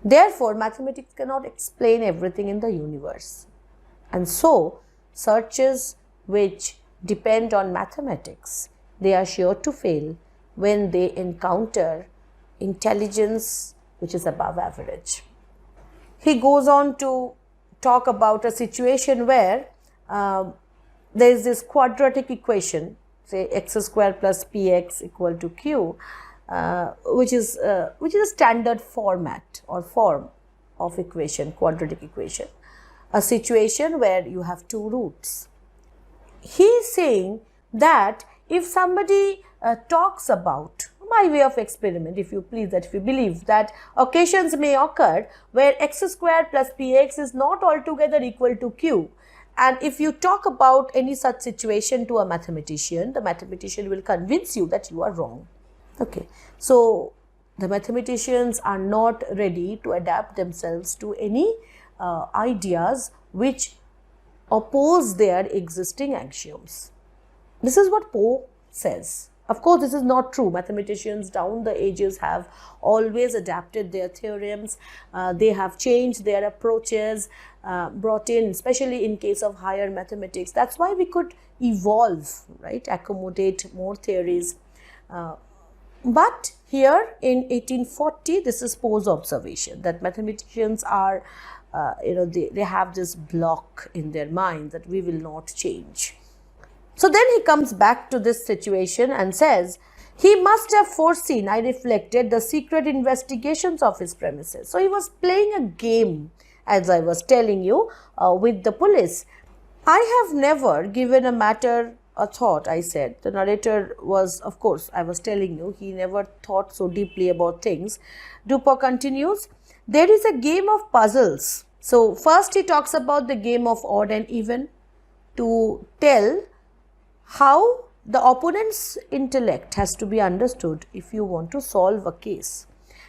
Therefore, mathematics cannot explain everything in the universe. And so, searches which depend on mathematics, they are sure to fail when they encounter intelligence which is above average. He goes on to talk about a situation where there is this quadratic equation, say x square plus px equal to q, which is a standard format or form of equation, quadratic equation, a situation where you have two roots. He is saying that if somebody talks about, by way of experiment, if you please, that if you believe that occasions may occur where x square plus px is not altogether equal to q, and if you talk about any such situation to a mathematician, the mathematician will convince you that you are wrong. Okay, so the mathematicians are not ready to adapt themselves to any ideas which oppose their existing axioms. This is what Poe says. Of course, this is not true. Mathematicians down the ages have always adapted their theorems. They have changed their approaches, brought in, especially in case of higher mathematics. That's why we could evolve, right? Accommodate more theories. But here in 1840, this is Poe's observation that mathematicians are they have this block in their mind that we will not change. So then he comes back to this situation and says, he must have foreseen, I reflected, the secret investigations of his premises. So he was playing a game, as I was telling you, with the police. I have never given a matter a thought, I said. The narrator was, of course, I was telling you, he never thought so deeply about things. Dupin continues, there is a game of puzzles. So first he talks about the game of odd and even to tell how the opponent's intellect has to be understood if you want to solve a case.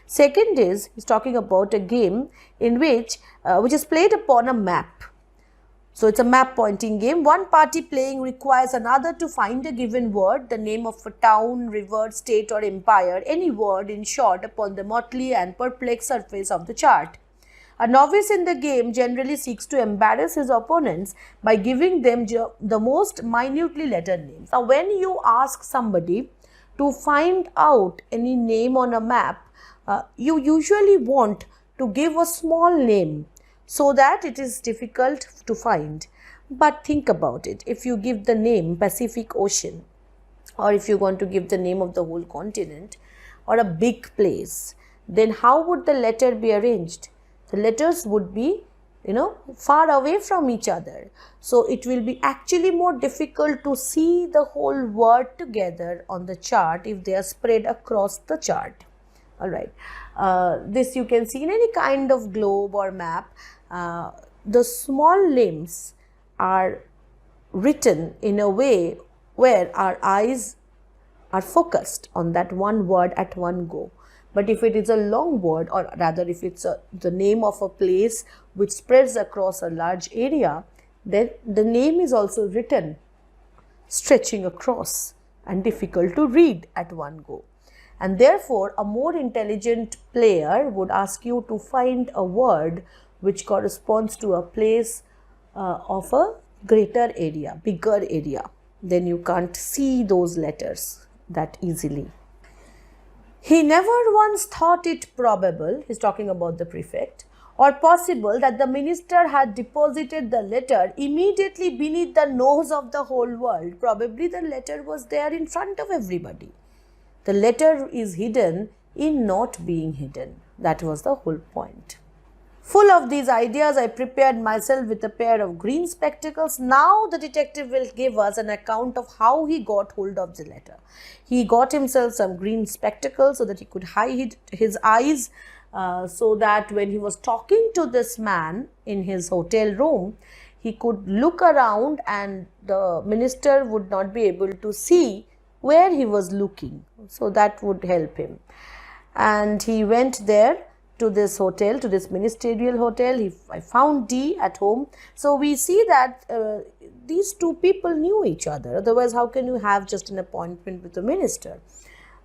Second is, he's talking about a game in which is played upon a map. So it's a map pointing game. One party playing requires another to find a given word, the name of a town, river, state or empire, any word in short upon the motley and perplexed surface of the chart. A novice in the game generally seeks to embarrass his opponents by giving them the most minutely lettered names. Now when you ask somebody to find out any name on a map, you usually want to give a small name so that it is difficult to find. But think about it. If you give the name Pacific Ocean, or if you want to give the name of the whole continent or a big place, then how would the letter be arranged? The letters would be, far away from each other. So it will be actually more difficult to see the whole word together on the chart if they are spread across the chart. All right. This you can see in any kind of globe or map. The small limbs are written in a way where our eyes are focused on that one word at one go. But if it is a long word, or rather if it's the name of a place which spreads across a large area, then the name is also written stretching across and difficult to read at one go. And therefore, a more intelligent player would ask you to find a word which corresponds to a place of a greater area, bigger area. Then you can't see those letters that easily. He never once thought it probable, he's talking about the prefect, or possible that the minister had deposited the letter immediately beneath the nose of the whole world. Probably the letter was there in front of everybody. The letter is hidden in not being hidden. That was the whole point. Full of these ideas, I prepared myself with a pair of green spectacles. Now the detective will give us an account of how he got hold of the letter. He got himself some green spectacles so that he could hide his eyes, so that when he was talking to this man in his hotel room, he could look around and the minister would not be able to see where he was looking. So that would help him. And he went there to this hotel, to this ministerial hotel. I found D at home. So we see that these two people knew each other. Otherwise, how can you have just an appointment with the minister?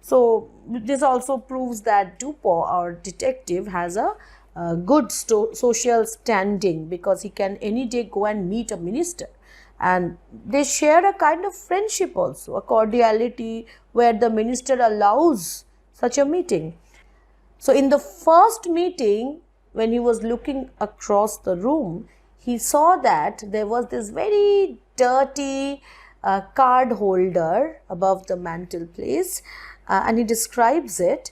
So this also proves that Dupin, our detective, has a good social standing, because he can any day go and meet a minister. And they share a kind of friendship also, a cordiality where the minister allows such a meeting. So in the first meeting, when he was looking across the room, he saw that there was this very dirty card holder above the mantelpiece, and he describes it.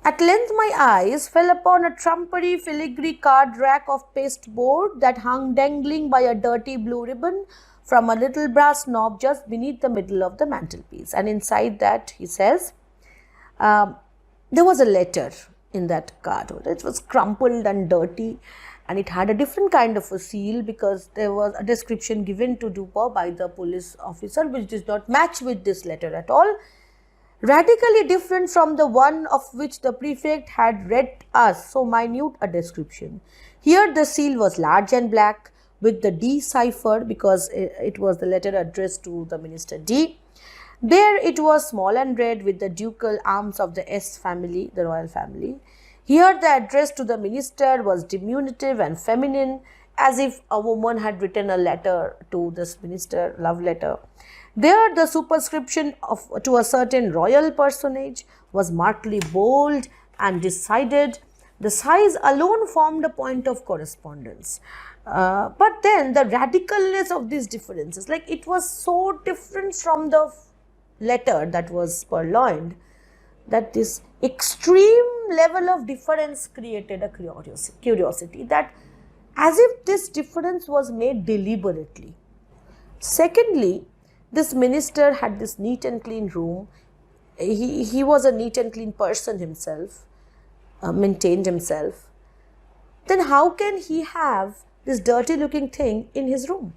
At length my eyes fell upon a trumpery filigree card rack of pasteboard that hung dangling by a dirty blue ribbon from a little brass knob just beneath the middle of the mantelpiece. And inside that, he says, there was a letter in that card holder. It was crumpled and dirty, and it had a different kind of a seal, because there was a description given to Dupin by the police officer which did not match with this letter at all. Radically different from the one of which the prefect had read us so minute a description. Here the seal was large and black with the D cipher, because it was the letter addressed to the minister D. There it was small and red with the ducal arms of the S family, the royal family. Here the address to the minister was diminutive and feminine, as if a woman had written a letter to this minister, love letter. There the superscription to a certain royal personage was markedly bold and decided. The size alone formed a point of correspondence. But then the radicalness of these differences, like it was so different from the letter that was purloined, that this extreme level of difference created a curiosity, that as if this difference was made deliberately. Secondly, this minister had this neat and clean room. He was a neat and clean person himself, maintained himself. Then how can he have this dirty looking thing in his room?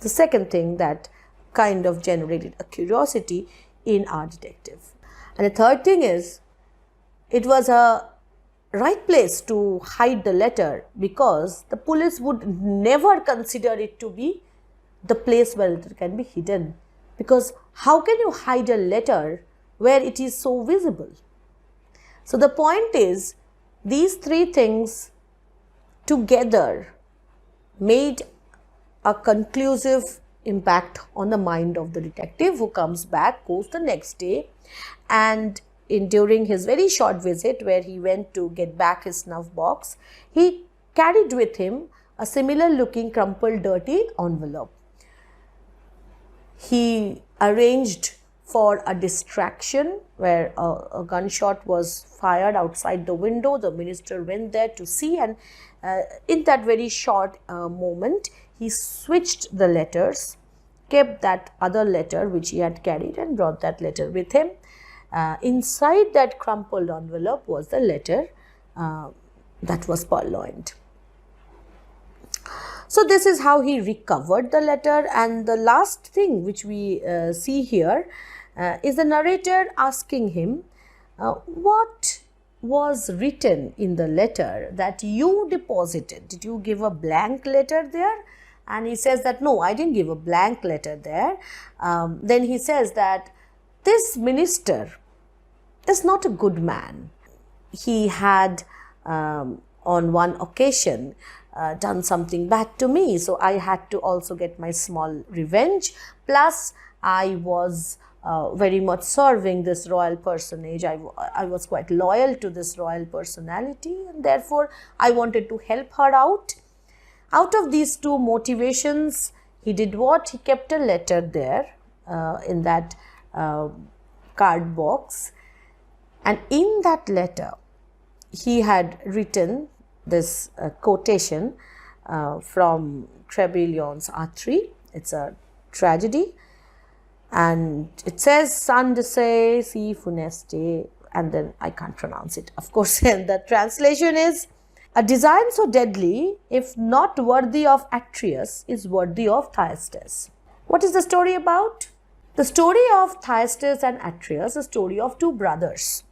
The second thing that kind of generated a curiosity in our detective. And the third thing is, it was a right place to hide the letter, because the police would never consider it to be the place where it can be hidden. Because how can you hide a letter where it is so visible? So the point is, these three things together made a conclusive impact on the mind of the detective, who comes back, goes the next day, and during his very short visit where he went to get back his snuff box, he carried with him a similar looking crumpled dirty envelope. He arranged for a distraction where a gunshot was fired outside the window. The minister went there to see, and in that very short moment, he switched the letters, kept that other letter which he had carried, and brought that letter with him. Inside that crumpled envelope was the letter that was purloined. So this is how he recovered the letter. And the last thing which we see here is the narrator asking him, what was written in the letter that you deposited? Did you give a blank letter there? And he says that, no, I didn't give a blank letter there. Then he says that this minister is not a good man. He had on one occasion done something bad to me, so I had to also get my small revenge. Plus, I was very much serving this royal personage. I was quite loyal to this royal personality, and therefore I wanted to help her out. Out of these two motivations, he did what? He kept a letter there in that card box, and in that letter he had written this quotation from Trebillon's Artery. It's a tragedy, and it says "San de se si funeste," and then I can't pronounce it, of course. And the translation is, "A design so deadly, if not worthy of Atreus, is worthy of Thyestes." What is the story about? The story of Thyestes and Atreus is a story of two brothers,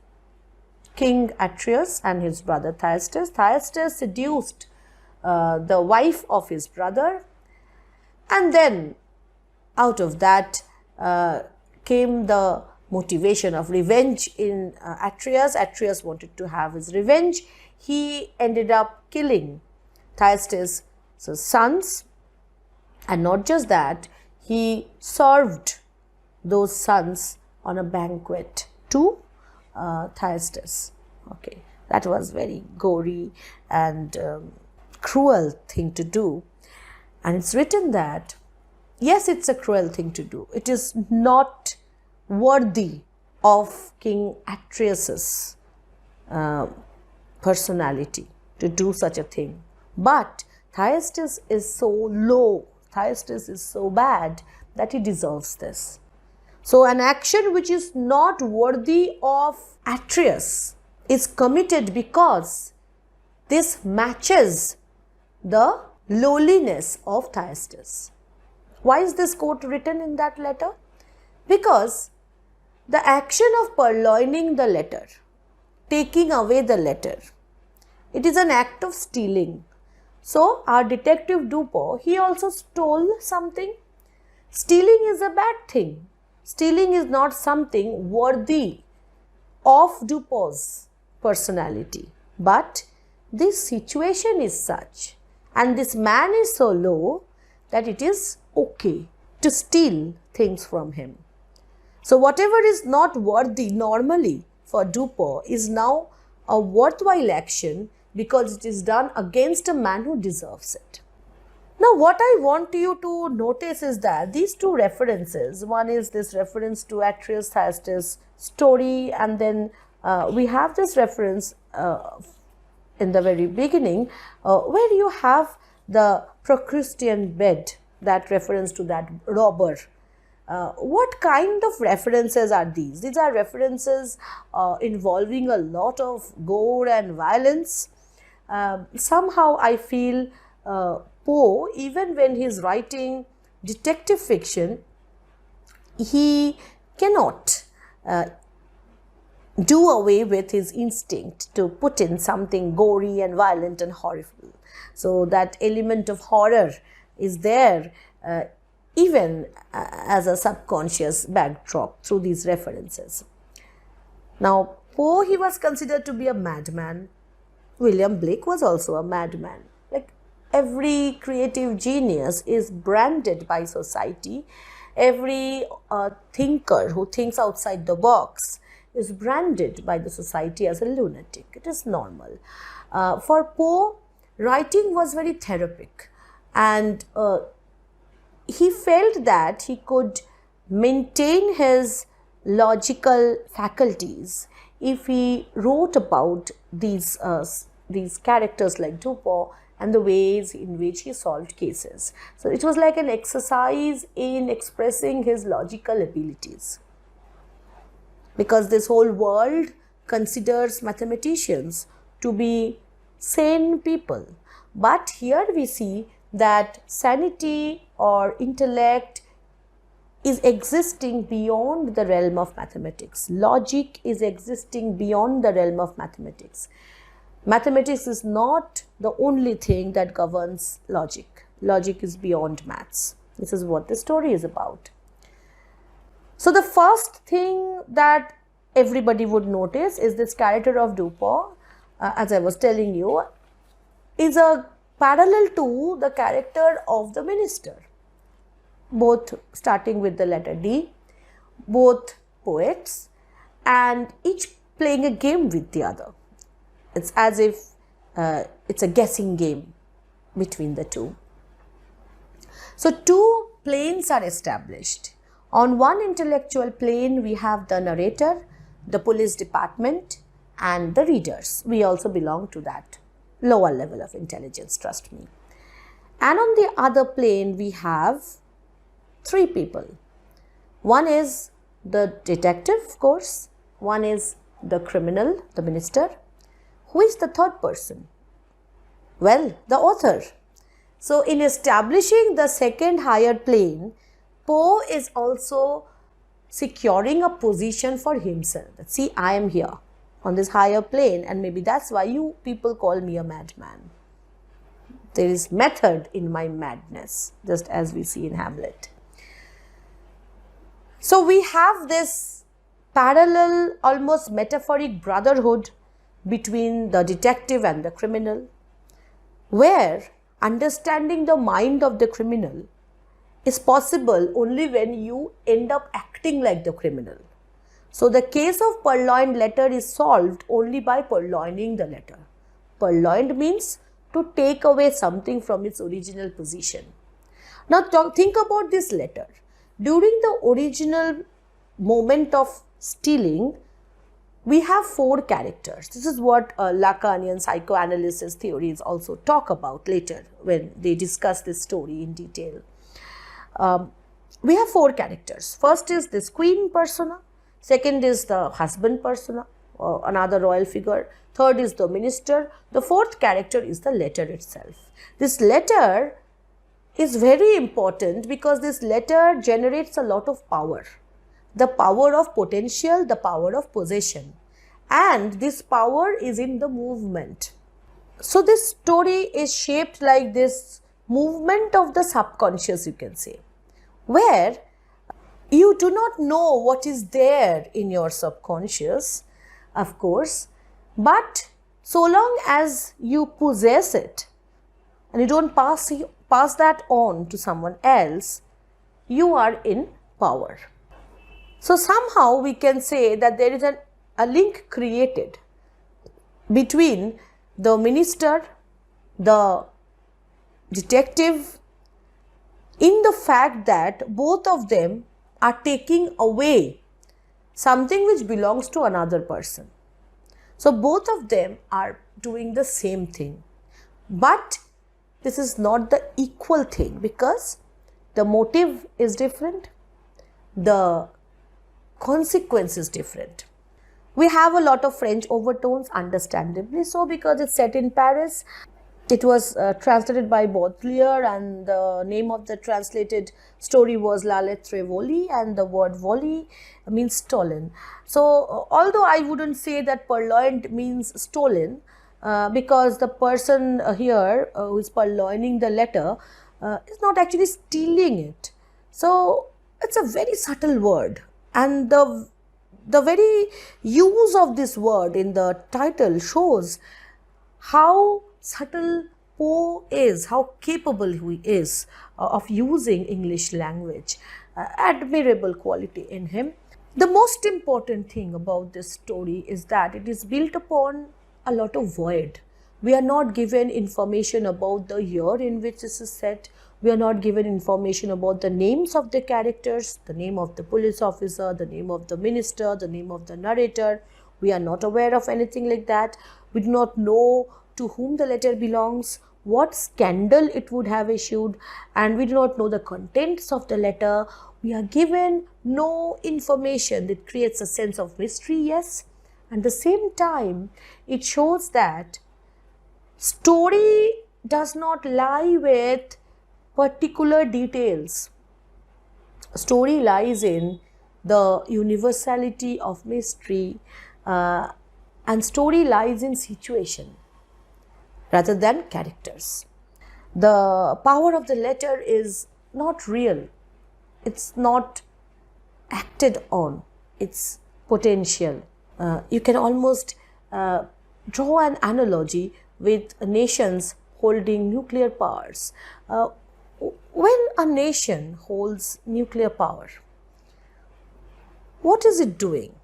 King Atreus and his brother Thyestes. Thyestes seduced the wife of his brother, and then out of that came the motivation of revenge in Atreus. Atreus wanted to have his revenge. He ended up killing Thyestes' sons, and not just that, he served those sons on a banquet to Thyestes. Okay, that was very gory and cruel thing to do. And it's written that, yes, it's a cruel thing to do. It is not worthy of King Atreus' personality to do such a thing. But Thyestes is so low, Thyestes is so bad that he deserves this. So an action which is not worthy of Atreus is committed because this matches the lowliness of Thyestes. Why is this quote written in that letter? Because the action of purloining the letter, taking away the letter, it is an act of stealing. So our detective Dupin, he also stole something. Stealing is a bad thing. Stealing is not something worthy of Dupin's personality. But this situation is such, and this man is so low, that it is okay to steal things from him. So whatever is not worthy normally for Dupin is now a worthwhile action because it is done against a man who deserves it. Now what I want you to notice is that these two references, one is this reference to Atreus Thyestes story, and then we have this reference in the very beginning where you have the Procrustean bed, that reference to that robber. What kind of references are these? These are references involving a lot of gore and violence. Somehow I feel Poe, even when he is writing detective fiction, he cannot do away with his instinct to put in something gory and violent and horrible. So that element of horror is there even as a subconscious backdrop through these references. Now, Poe, he was considered to be a madman. William Blake was also a madman. Like every creative genius is branded by society. Every thinker who thinks outside the box is branded by the society as a lunatic. It is normal. For Poe, writing was very therapeutic, and he felt that he could maintain his logical faculties if he wrote about these characters like Dupin and the ways in which he solved cases. So it was like an exercise in expressing his logical abilities, because this whole world considers mathematicians to be sane people. But here we see that sanity or intellect is existing beyond the realm of mathematics. Logic is existing beyond the realm of mathematics. Mathematics is not the only thing that governs logic. Logic is beyond maths. This is what the story is about. So the first thing that everybody would notice is this character of Dupin, as I was telling you, is a parallel to the character of the minister. Both starting with the letter D, both poets, and each playing a game with the other. It's as if it's a guessing game between the two. So two planes are established. On one intellectual plane, we have the narrator, the police department, and the readers. We also belong to that lower level of intelligence, trust me. And on the other plane, we have three people. One is the detective, of course. One is the criminal, the minister. Who is the third person? Well, the author. So in establishing the second higher plane, Poe is also securing a position for himself. See, I am here on this higher plane, and maybe that's why you people call me a madman. There is method in my madness, just as we see in Hamlet. So we have this parallel, almost metaphoric brotherhood between the detective and the criminal, where understanding the mind of the criminal is possible only when you end up acting like the criminal. So the case of purloined letter is solved only by purloining the letter. Purloined means to take away something from its original position. Now think about this letter. During the original moment of stealing, we have four characters. This is what Lacanian psychoanalysis theories also talk about later when they discuss this story in detail. We have four characters. First is this queen persona. Second is the husband persona, another royal figure. Third is the minister. The fourth character is the letter itself. This letter is very important because this letter generates a lot of power. The power of potential, the power of possession. And this power is in the movement. So this story is shaped like this movement of the subconscious, you can say, where you do not know what is there in your subconscious, of course, but so long as you possess it and you don't pass that on to someone else, you are in power. So somehow we can say that there is a link created between the minister, the detective, in the fact that both of them are taking away something which belongs to another person. So both of them are doing the same thing, but this is not the equal thing because the motive is different, the consequence is different. We have a lot of French overtones, understandably so, because it's set in Paris. It was translated by Baudelaire, and the name of the translated story was La Lettre Volée, and the word volley means stolen. So, although I wouldn't say that purloined means stolen, because the person here who is purloining the letter is not actually stealing it. So, it's a very subtle word, and the very use of this word in the title shows how subtle Poe is, how capable he is of using English language. Admirable quality in him. The most important thing about this story is that it is built upon a lot of void. We are not given information about the year in which this is set. We are not given information about the names of the characters, the name of the police officer, the name of the minister, the name of the narrator. We are not aware of anything like that. We do not know to whom the letter belongs, what scandal it would have issued, and we do not know the contents of the letter. We are given no information that creates a sense of mystery, yes. At the same time, it shows that story does not lie with particular details. Story lies in the universality of mystery, and story lies in situation rather than characters. The power of the letter is not real. It's not acted on. It's potential. You can almost draw an analogy with nations holding nuclear powers. When a nation holds nuclear power, what is it doing?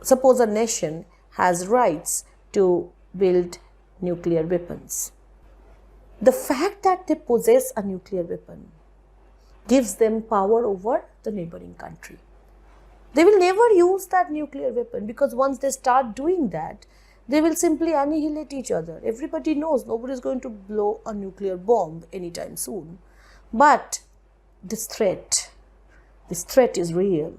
Suppose a nation has rights to build nuclear weapons. The fact that they possess a nuclear weapon gives them power over the neighboring country. They will never use that nuclear weapon, because once they start doing that, they will simply annihilate each other. Everybody knows nobody is going to blow a nuclear bomb anytime soon. But this threat is real.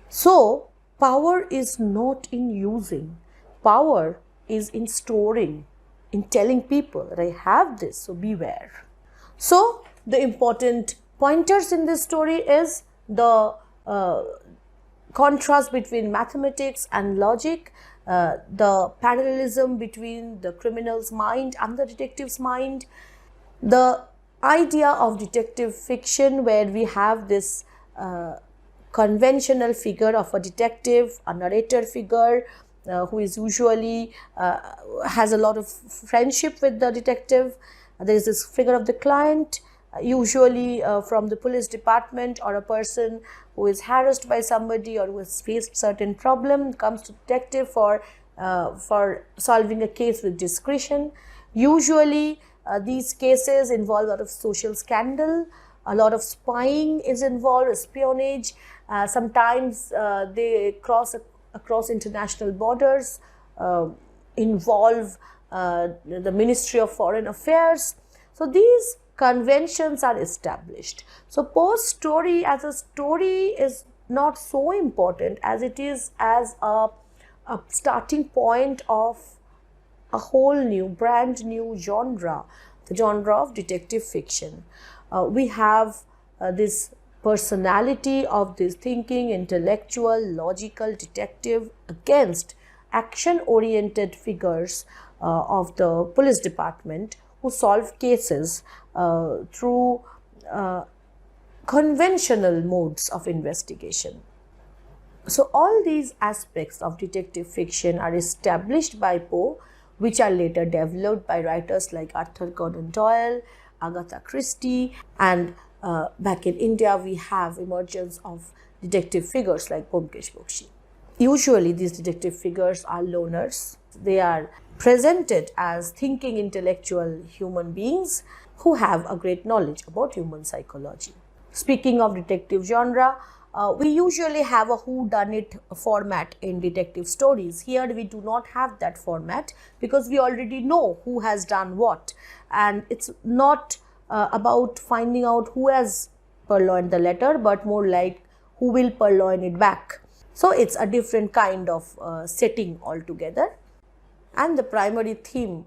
So, power is not in using. Power is in storing, in telling people that I have this, so beware. So, the important pointers in this story is the contrast between mathematics and logic, the parallelism between the criminal's mind and the detective's mind, the idea of detective fiction where we have this conventional figure of a detective, a narrator figure who is usually has a lot of friendship with the detective. There is this figure of the client, usually from the police department, or a person who is harassed by somebody or who has faced certain problem, comes to detective for solving a case with discretion. Usually these cases involve a lot of social scandal, a lot of spying is involved, espionage. Sometimes they cross across international borders, involve the Ministry of Foreign Affairs. So these conventions are established. So Poe's story as a story is not so important as it is as a starting point of a whole new, brand new genre, the genre of detective fiction. We have this personality of this thinking, intellectual, logical detective against action-oriented figures of the police department who solve cases through conventional modes of investigation. So all these aspects of detective fiction are established by Poe, which are later developed by writers like Arthur Conan Doyle, Agatha Christie, and back in India we have emergence of detective figures like Byomkesh Bokshi. Usually these detective figures are loners. They are presented as thinking intellectual human beings who have a great knowledge about human psychology. Speaking of detective genre, we usually have a whodunit format in detective stories. Here we do not have that format because we already know who has done what, and it's not about finding out who has purloined the letter, but more like who will purloin it back. So it's a different kind of setting altogether, and the primary theme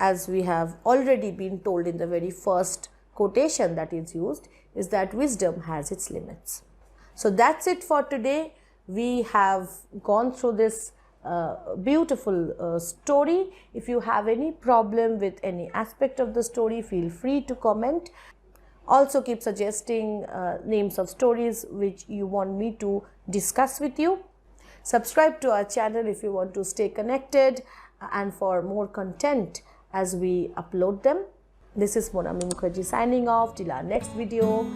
as we have already been told in the very first quotation that is used, is that wisdom has its limits. So that's it for today. We have gone through this beautiful story. If you have any problem with any aspect of the story, feel free to comment. Also keep suggesting names of stories which you want me to discuss with you. Subscribe to our channel if you want to stay connected and for more content as we upload them. This is Monami Mukherjee signing off till our next video.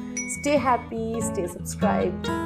Stay happy, stay subscribed.